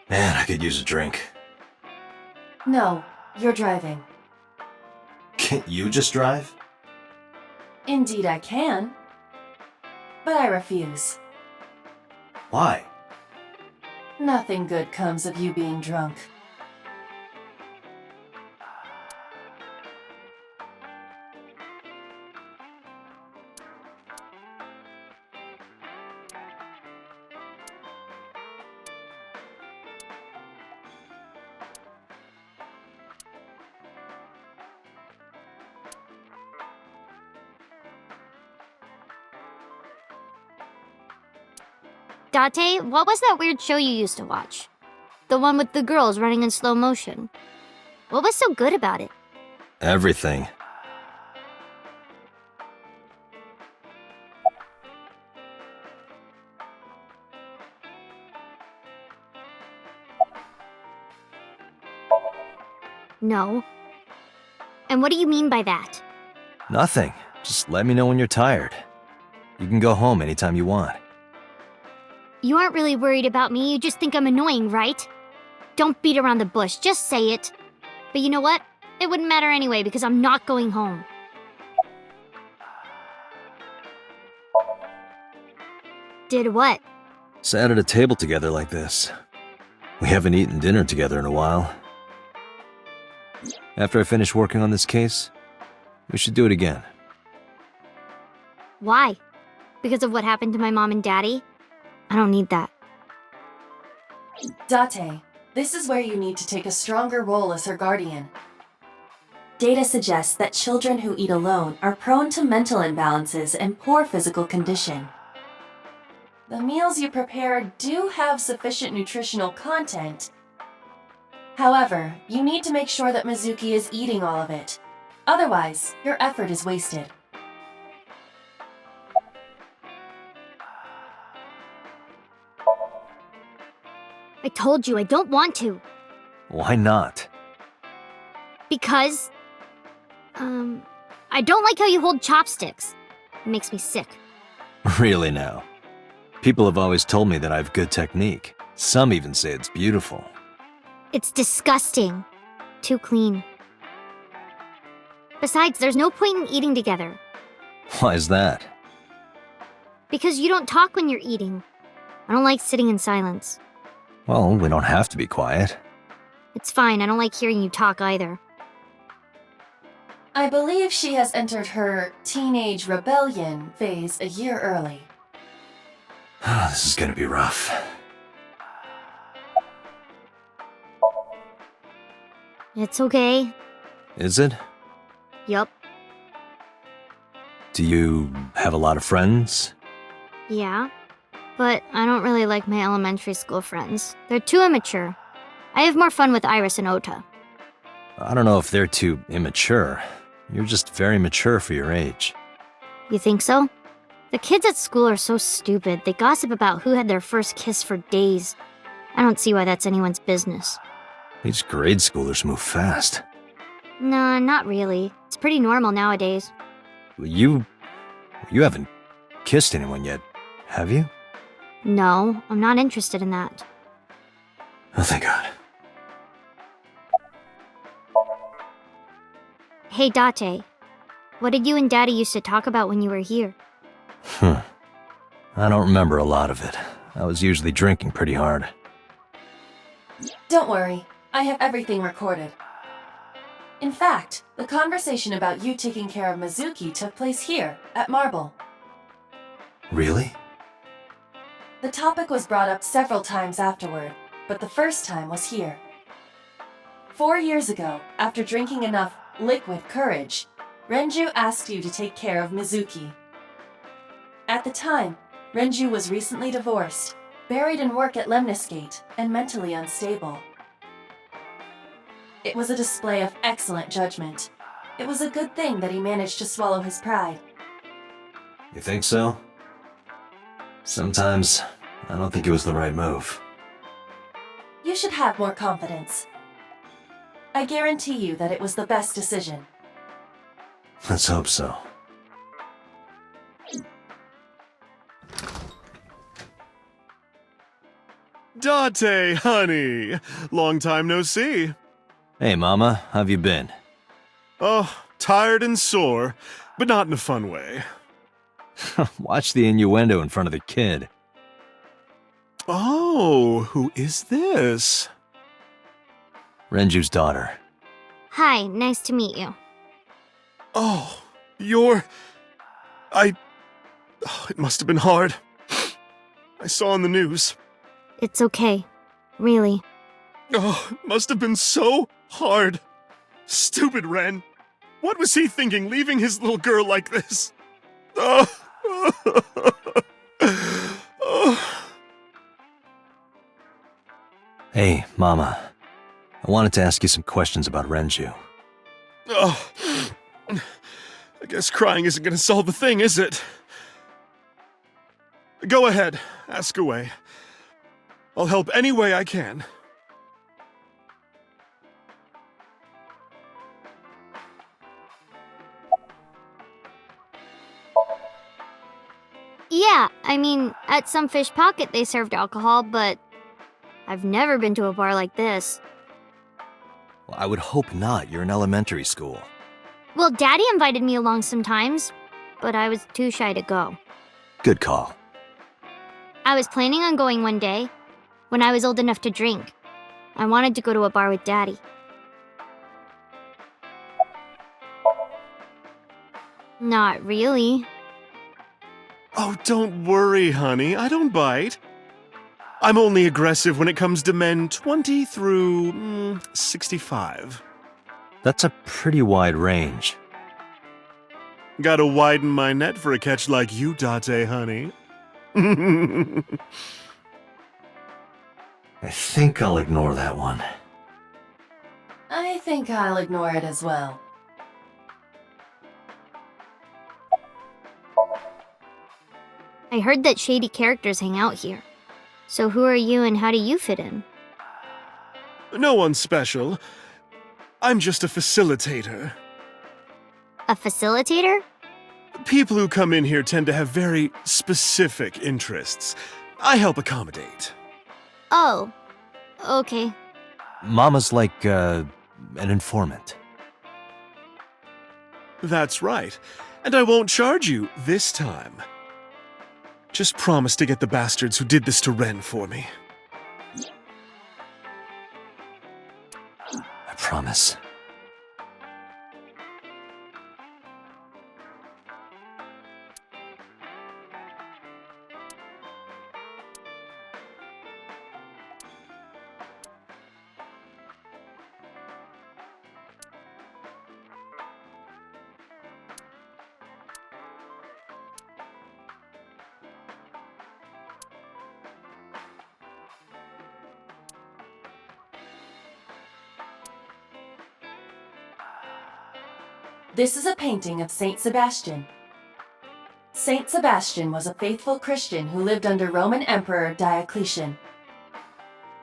Man, I could use a drink. No, you're driving. Can't you just drive? Indeed I can. But I refuse. Why? Nothing good comes of you being drunk. Date, what was that weird show you used to watch? The one with the girls running in slow motion. What was so good about it? Everything. No. And what do you mean by that? Nothing. Just let me know when you're tired. You can go home anytime you want. You aren't really worried about me, you just think I'm annoying, right? Don't beat around the bush, just say it. But you know what? It wouldn't matter anyway because I'm not going home. Did what? Sat at a table together like this. We haven't eaten dinner together in a while. After I finish working on this case, we should do it again. Why? Because of what happened to my mom and daddy? I don't need that. Date, this is where you need to take a stronger role as her guardian. Data suggests that children who eat alone are prone to mental imbalances and poor physical condition. The meals you prepare do have sufficient nutritional content. However, you need to make sure that Mizuki is eating all of it. Otherwise, your effort is wasted. I told you I don't want to. Why not? Because... I don't like how you hold chopsticks. It makes me sick. Really now. People have always told me that I have good technique. Some even say it's beautiful. It's disgusting. Too clean. Besides, there's no point in eating together. Why is that? Because you don't talk when you're eating. I don't like sitting in silence. Well, we don't have to be quiet. It's fine, I don't like hearing you talk either. I believe she has entered her teenage rebellion phase a year early. This is gonna be rough. It's okay. Is it? Yup. Do you have a lot of friends? Yeah. But I don't really like my elementary school friends. They're too immature. I have more fun with Iris and Ota. I don't know if they're too immature. You're just very mature for your age. You think so? The kids at school are so stupid. They gossip about who had their first kiss for days. I don't see why that's anyone's business. These grade schoolers move fast. Nah, not really. It's pretty normal nowadays. You haven't kissed anyone yet, have you? No, I'm not interested in that. Oh, thank God. Hey, Date. What did you and Daddy used to talk about when you were here? I don't remember a lot of it. I was usually drinking pretty hard. Don't worry, I have everything recorded. In fact, the conversation about you taking care of Mizuki took place here, at Marble. Really? The topic was brought up several times afterward, but the first time was here. 4 years ago, after drinking enough liquid courage, Renju asked you to take care of Mizuki. At the time, Renju was recently divorced, buried in work at Lemniscate, and mentally unstable. It was a display of excellent judgment. It was a good thing that he managed to swallow his pride. You think so? Sometimes, I don't think it was the right move. You should have more confidence. I guarantee you that it was the best decision. Let's hope so. Date, honey. Long time no see. Hey, Mama, how've you been? Oh, tired and sore, but not in a fun way. Watch the innuendo in front of the kid. Oh, who is this? Renju's daughter. Hi, nice to meet you. Oh, it must have been hard. I saw on the news. It's okay. Really. Oh, it must have been so hard. Stupid Ren. What was he thinking, leaving his little girl like this? Oh. Hey, Mama. I wanted to ask you some questions about Renju. Oh, I guess crying isn't gonna solve a thing, is it? Go ahead, ask away. I'll help any way I can. Yeah, I mean, at some fish pocket they served alcohol, but I've never been to a bar like this. Well, I would hope not. You're in elementary school. Well, Daddy invited me along sometimes, but I was too shy to go. Good call. I was planning on going one day, when I was old enough to drink. I wanted to go to a bar with Daddy. Not really. Oh, don't worry, honey. I don't bite. I'm only aggressive when it comes to men 20 through 65. That's a pretty wide range. Gotta widen my net for a catch like you, Date, honey. I think I'll ignore that one. I think I'll ignore it as well. I heard that shady characters hang out here. So who are you and how do you fit in? No one special. I'm just a facilitator. A facilitator? People who come in here tend to have very specific interests. I help accommodate. Oh, okay. Mama's like, an informant. That's right. And I won't charge you this time. Just promise to get the bastards who did this to Ren for me. I promise. This is a painting of Saint Sebastian. Saint Sebastian was a faithful Christian who lived under Roman Emperor Diocletian.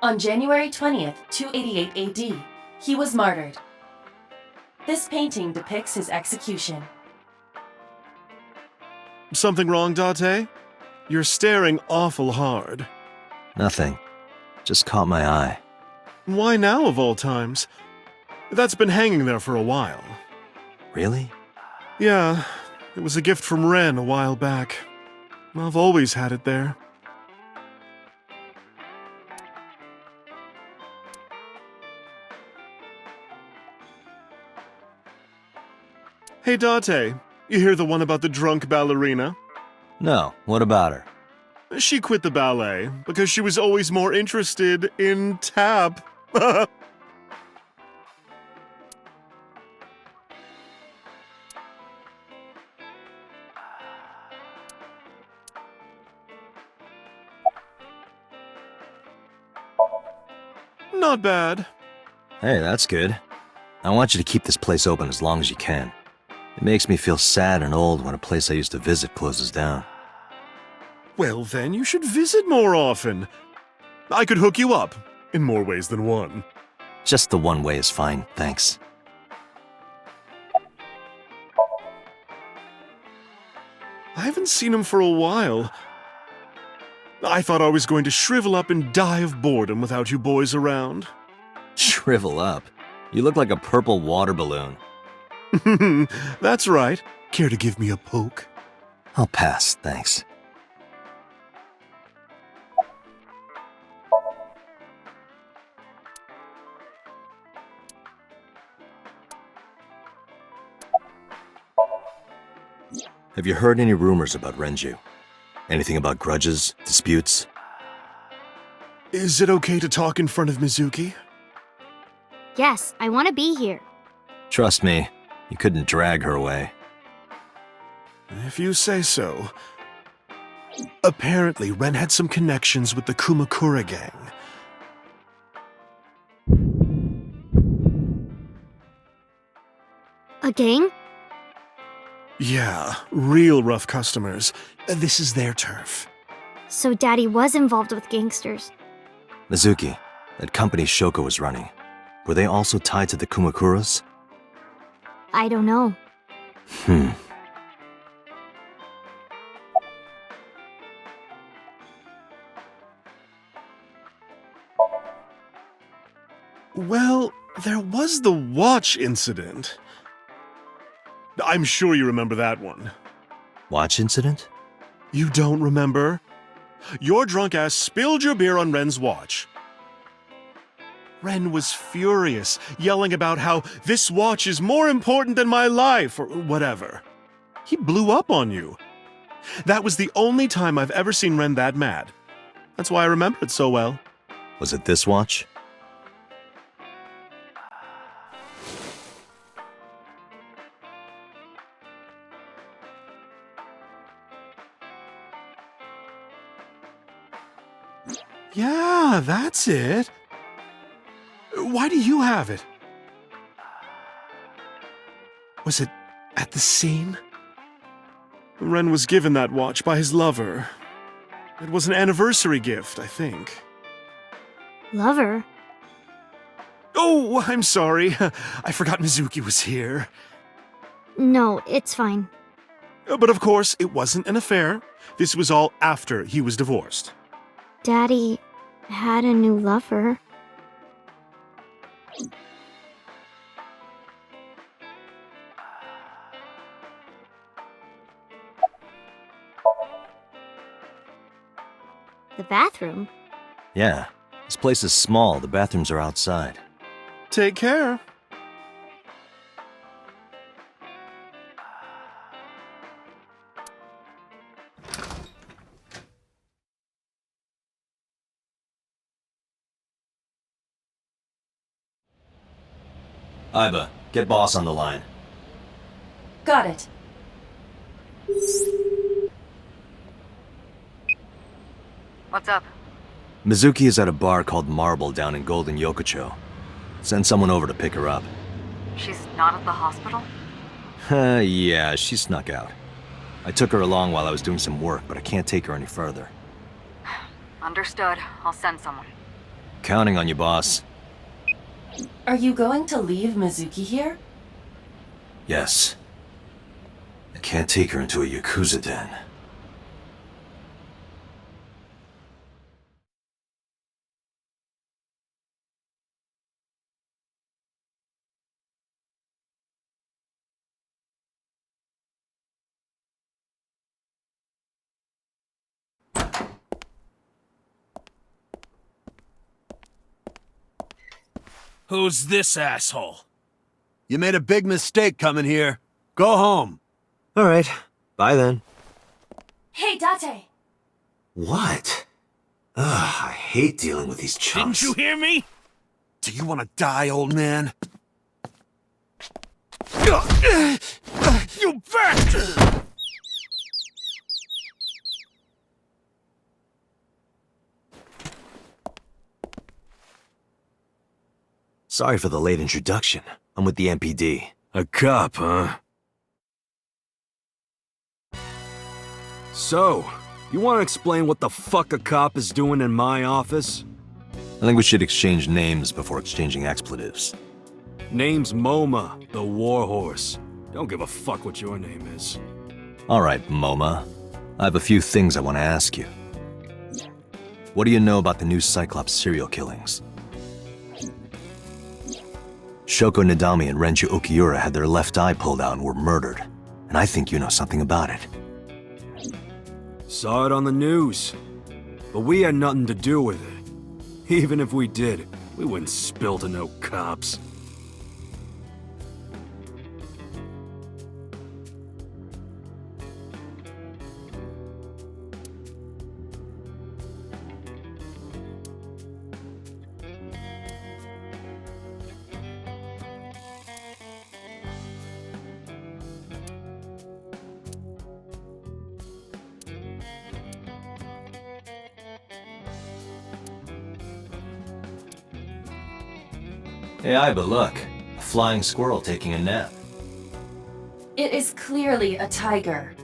On January 20th, 288 AD, he was martyred. This painting depicts his execution. Something wrong, Date? You're staring awful hard. Nothing. Just caught my eye. Why now, of all times? That's been hanging there for a while. Really? Yeah, it was a gift from Ren a while back. I've always had it there. Hey, Date, you hear the one about the drunk ballerina? No, what about her? She quit the ballet because she was always more interested in tap. Not bad. Hey, that's good. I want you to keep this place open as long as you can. It makes me feel sad and old when a place I used to visit closes down. Well, then you should visit more often. I could hook you up, in more ways than one. Just the one way is fine, thanks. I haven't seen him for a while. I thought I was going to shrivel up and die of boredom without you boys around. Shrivel up. You look like a purple water balloon. That's right. Care to give me a poke? I'll pass, thanks. Have you heard any rumors about Renju? Anything about grudges, disputes? Is it okay to talk in front of Mizuki? Yes, I want to be here. Trust me, you couldn't drag her away. If you say so. Apparently, Ren had some connections with the Kumakura gang. A gang? Yeah, real rough customers. This is their turf. So Daddy was involved with gangsters. Mizuki, that company Shoko was running, were they also tied to the Kumakuras? I don't know. Well, there was the watch incident. I'm sure you remember that one. Watch incident? You don't remember? Your drunk ass spilled your beer on Ren's watch. Ren was furious, yelling about how this watch is more important than my life, or whatever. He blew up on you. That was the only time I've ever seen Ren that mad. That's why I remember it so well. Was it this watch? Yeah, that's it. Why do you have it? Was it at the scene? Ren was given that watch by his lover. It was an anniversary gift, I think. Lover? Oh, I'm sorry. I forgot Mizuki was here. No, it's fine. But of course, it wasn't an affair. This was all after he was divorced. Daddy had a new lover. The bathroom? Yeah. This place is small, the bathrooms are outside. Take care. Iba, get boss on the line. Got it. What's up? Mizuki is at a bar called Marble down in Golden Yokocho. Send someone over to pick her up. She's not at the hospital? Yeah, she snuck out. I took her along while I was doing some work, but I can't take her any further. Understood. I'll send someone. Counting on you, boss. Are you going to leave Mizuki here? Yes. I can't take her into a Yakuza den. Who's this asshole? You made a big mistake coming here. Go home. All right. Bye then. Hey, Date! What? Ugh, I hate dealing with these chumps. Didn't you hear me? Do you want to die, old man? You bastard! Sorry for the late introduction. I'm with the MPD. A cop, huh? So, you want to explain what the fuck a cop is doing in my office? I think we should exchange names before exchanging expletives. Name's MoMA, the Warhorse. Don't give a fuck what your name is. All right, MoMA. I have a few things I want to ask you. What do you know about the new Cyclops serial killings? Shoko Nadami and Renju Okiura had their left eye pulled out and were murdered. And I think you know something about it. Saw it on the news. But we had nothing to do with it. Even if we did, we wouldn't spill to no cops. Hey, Iba, look. A flying squirrel taking a nap. It is clearly a tiger.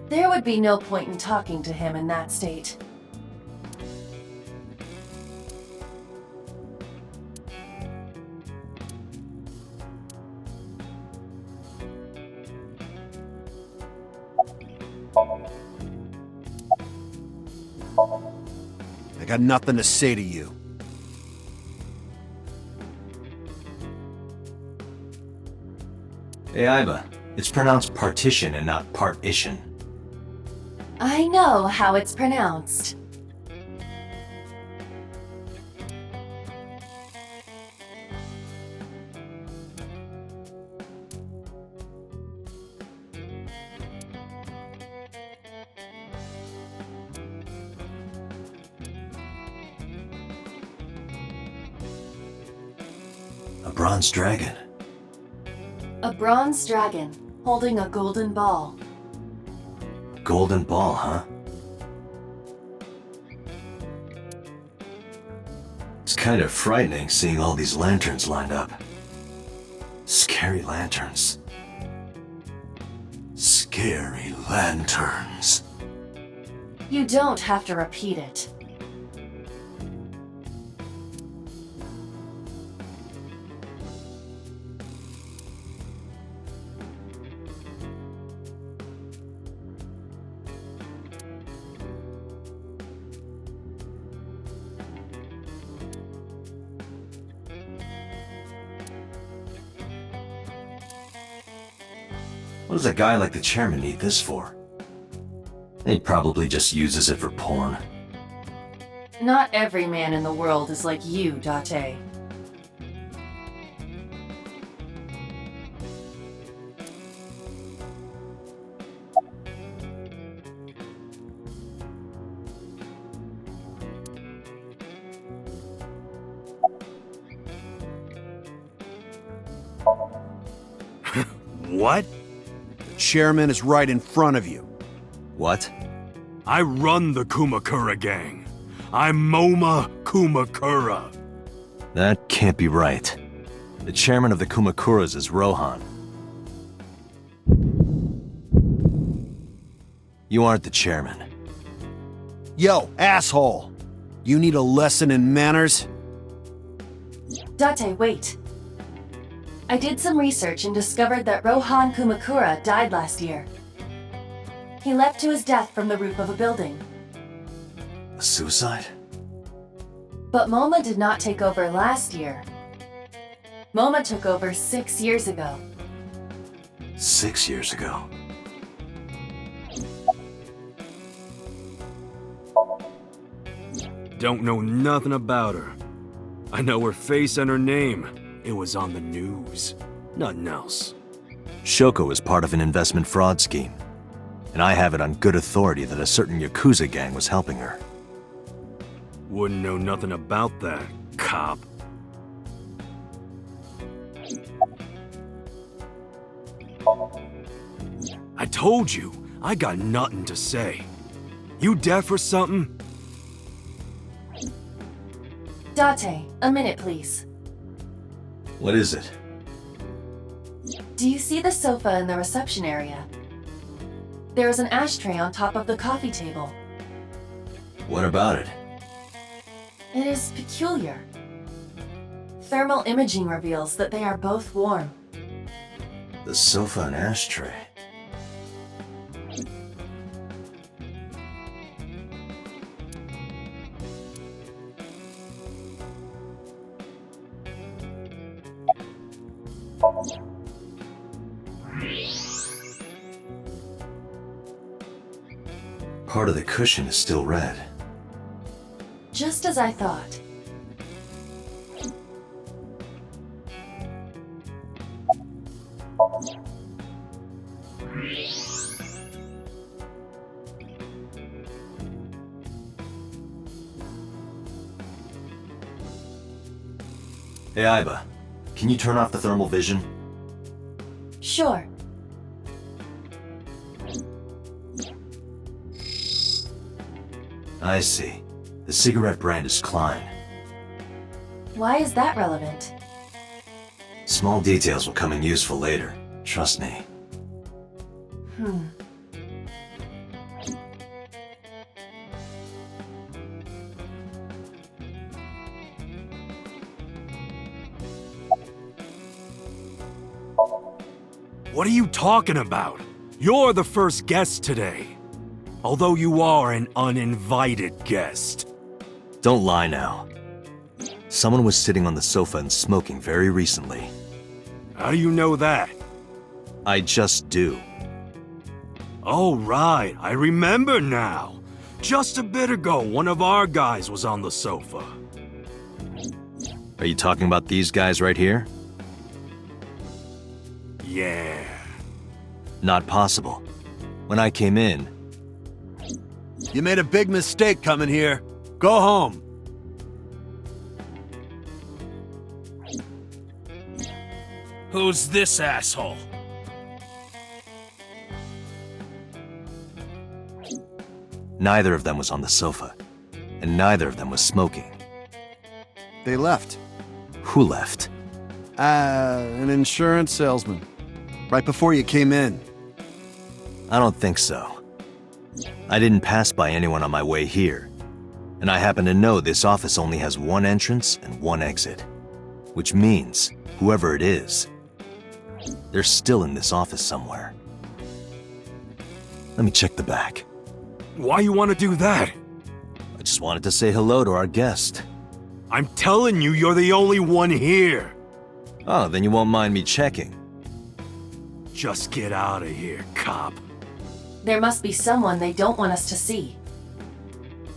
There would be no point in talking to him in that state. I got nothing to say to you. Hey, Iba. It's pronounced partition and not partition. I know how it's pronounced. A bronze dragon. A bronze dragon holding a golden ball. Golden ball, huh? It's kind of frightening seeing all these lanterns lined up. Scary lanterns. Scary lanterns. You don't have to repeat it. What does a guy like the chairman need this for? He probably just uses it for porn. Not every man in the world is like you, Date. What? The chairman is right in front of you. What? I run the Kumakura gang. I'm Moma Kumakura. That can't be right. The chairman of the Kumakuras is Rohan. You aren't the chairman. Yo, asshole! You need a lesson in manners? Date, wait. I did some research and discovered that Rohan Kumakura died last year. He leapt to his death from the roof of a building. A suicide? But Moma did not take over last year. Moma took over 6 years ago. 6 years ago. Don't know nothing about her. I know her face and her name. It was on the news. Nothing else. Shoko is part of an investment fraud scheme, and I have it on good authority that a certain Yakuza gang was helping her. Wouldn't know nothing about that, cop. I told you, I got nothing to say. You deaf or something? Date, a minute please. What is it? Do you see the sofa in the reception area? There is an ashtray on top of the coffee table. What about it? It is peculiar. Thermal imaging reveals that they are both warm. The sofa and ashtray. Part of the cushion is still red. Just as I thought. Hey, Iba, can you turn off the thermal vision? Sure. I see. The cigarette brand is Klein. Why is that relevant? Small details will come in useful later. Trust me. What are you talking about? You're the first guest today. Although you are an uninvited guest. Don't lie now. Someone was sitting on the sofa and smoking very recently. How do you know that? I just do. Oh, right. I remember now. Just a bit ago, one of our guys was on the sofa. Are you talking about these guys right here? Yeah. Not possible. When I came in, You made a big mistake coming here. Go home. Who's this asshole? neither of them was on the sofa, and neither of them was smoking. They left. Who left? An insurance salesman. Right before you came in. I don't think so. I didn't pass by anyone on my way here, and I happen to know this office only has one entrance and one exit, which means whoever it is, they're still in this office somewhere. Let me check the back. Why you want to do that? I just wanted to say hello to our guest. I'm telling you, you're the only one here. Oh, then you won't mind me checking. Just get out of here, cop. There must be someone they don't want us to see.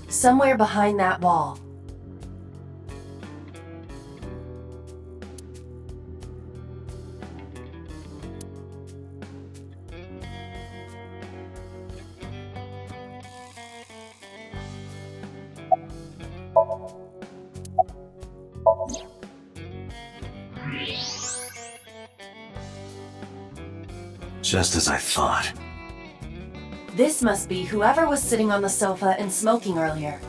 Somewhere behind that wall. Just as I thought. This must be whoever was sitting on the sofa and smoking earlier.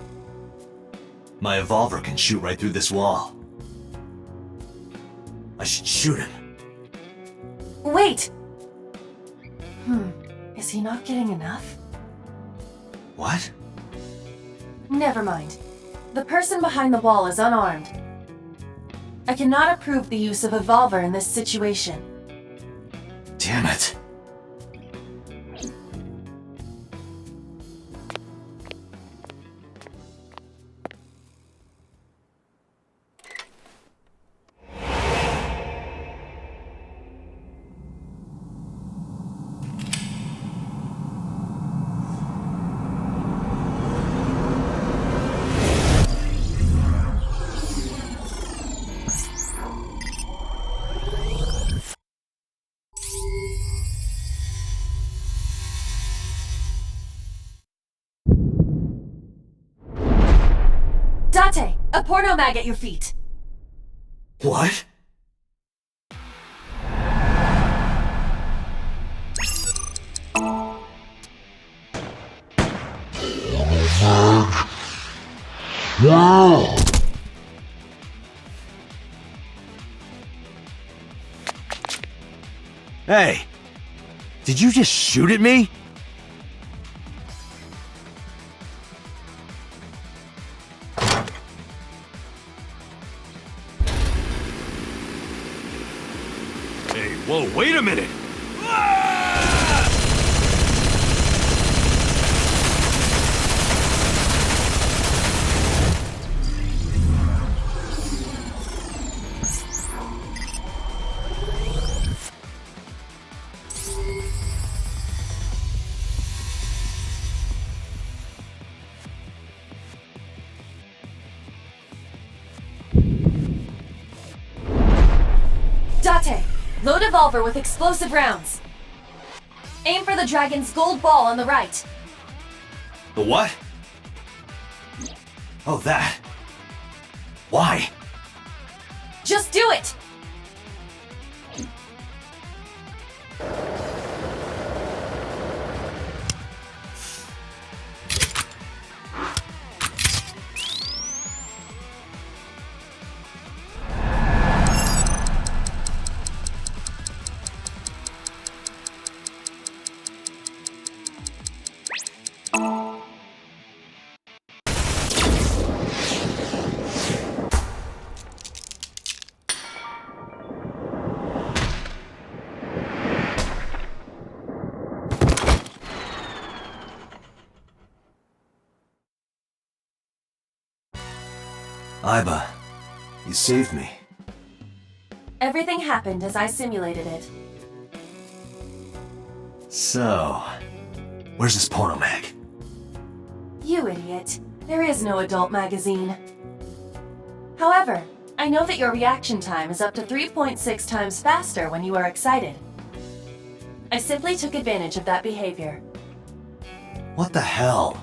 My revolver can shoot right through this wall. I should shoot him. Wait! Is he not getting enough? What? Never mind. The person behind the wall is unarmed. I cannot approve the use of a revolver in this situation. Damn it. Date! A porno mag at your feet! What? Hey! Did you just shoot at me? Hey, whoa, wait a minute! Date! Load a revolver with explosive rounds. Aim for the dragon's gold ball on the right. The what? Oh, that. Why? Just do it! Iba, you saved me. Everything happened as I simulated it. So, where's this porno mag? You idiot. There is no adult magazine. However, I know that your reaction time is up to 3.6 times faster when you are excited. I simply took advantage of that behavior. What the hell?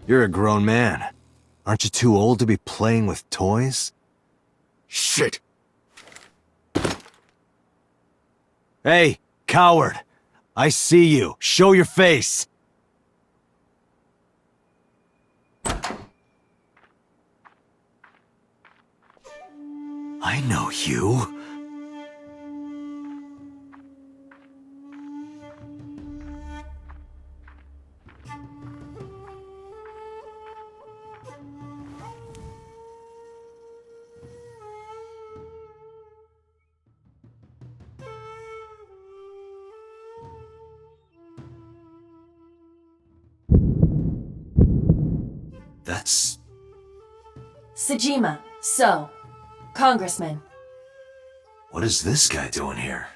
You're a grown man. Aren't you too old to be playing with toys? Shit! Hey, coward! I see you. Show your face! I know you. That's... Sejima, so, Congressman. What is this guy doing here?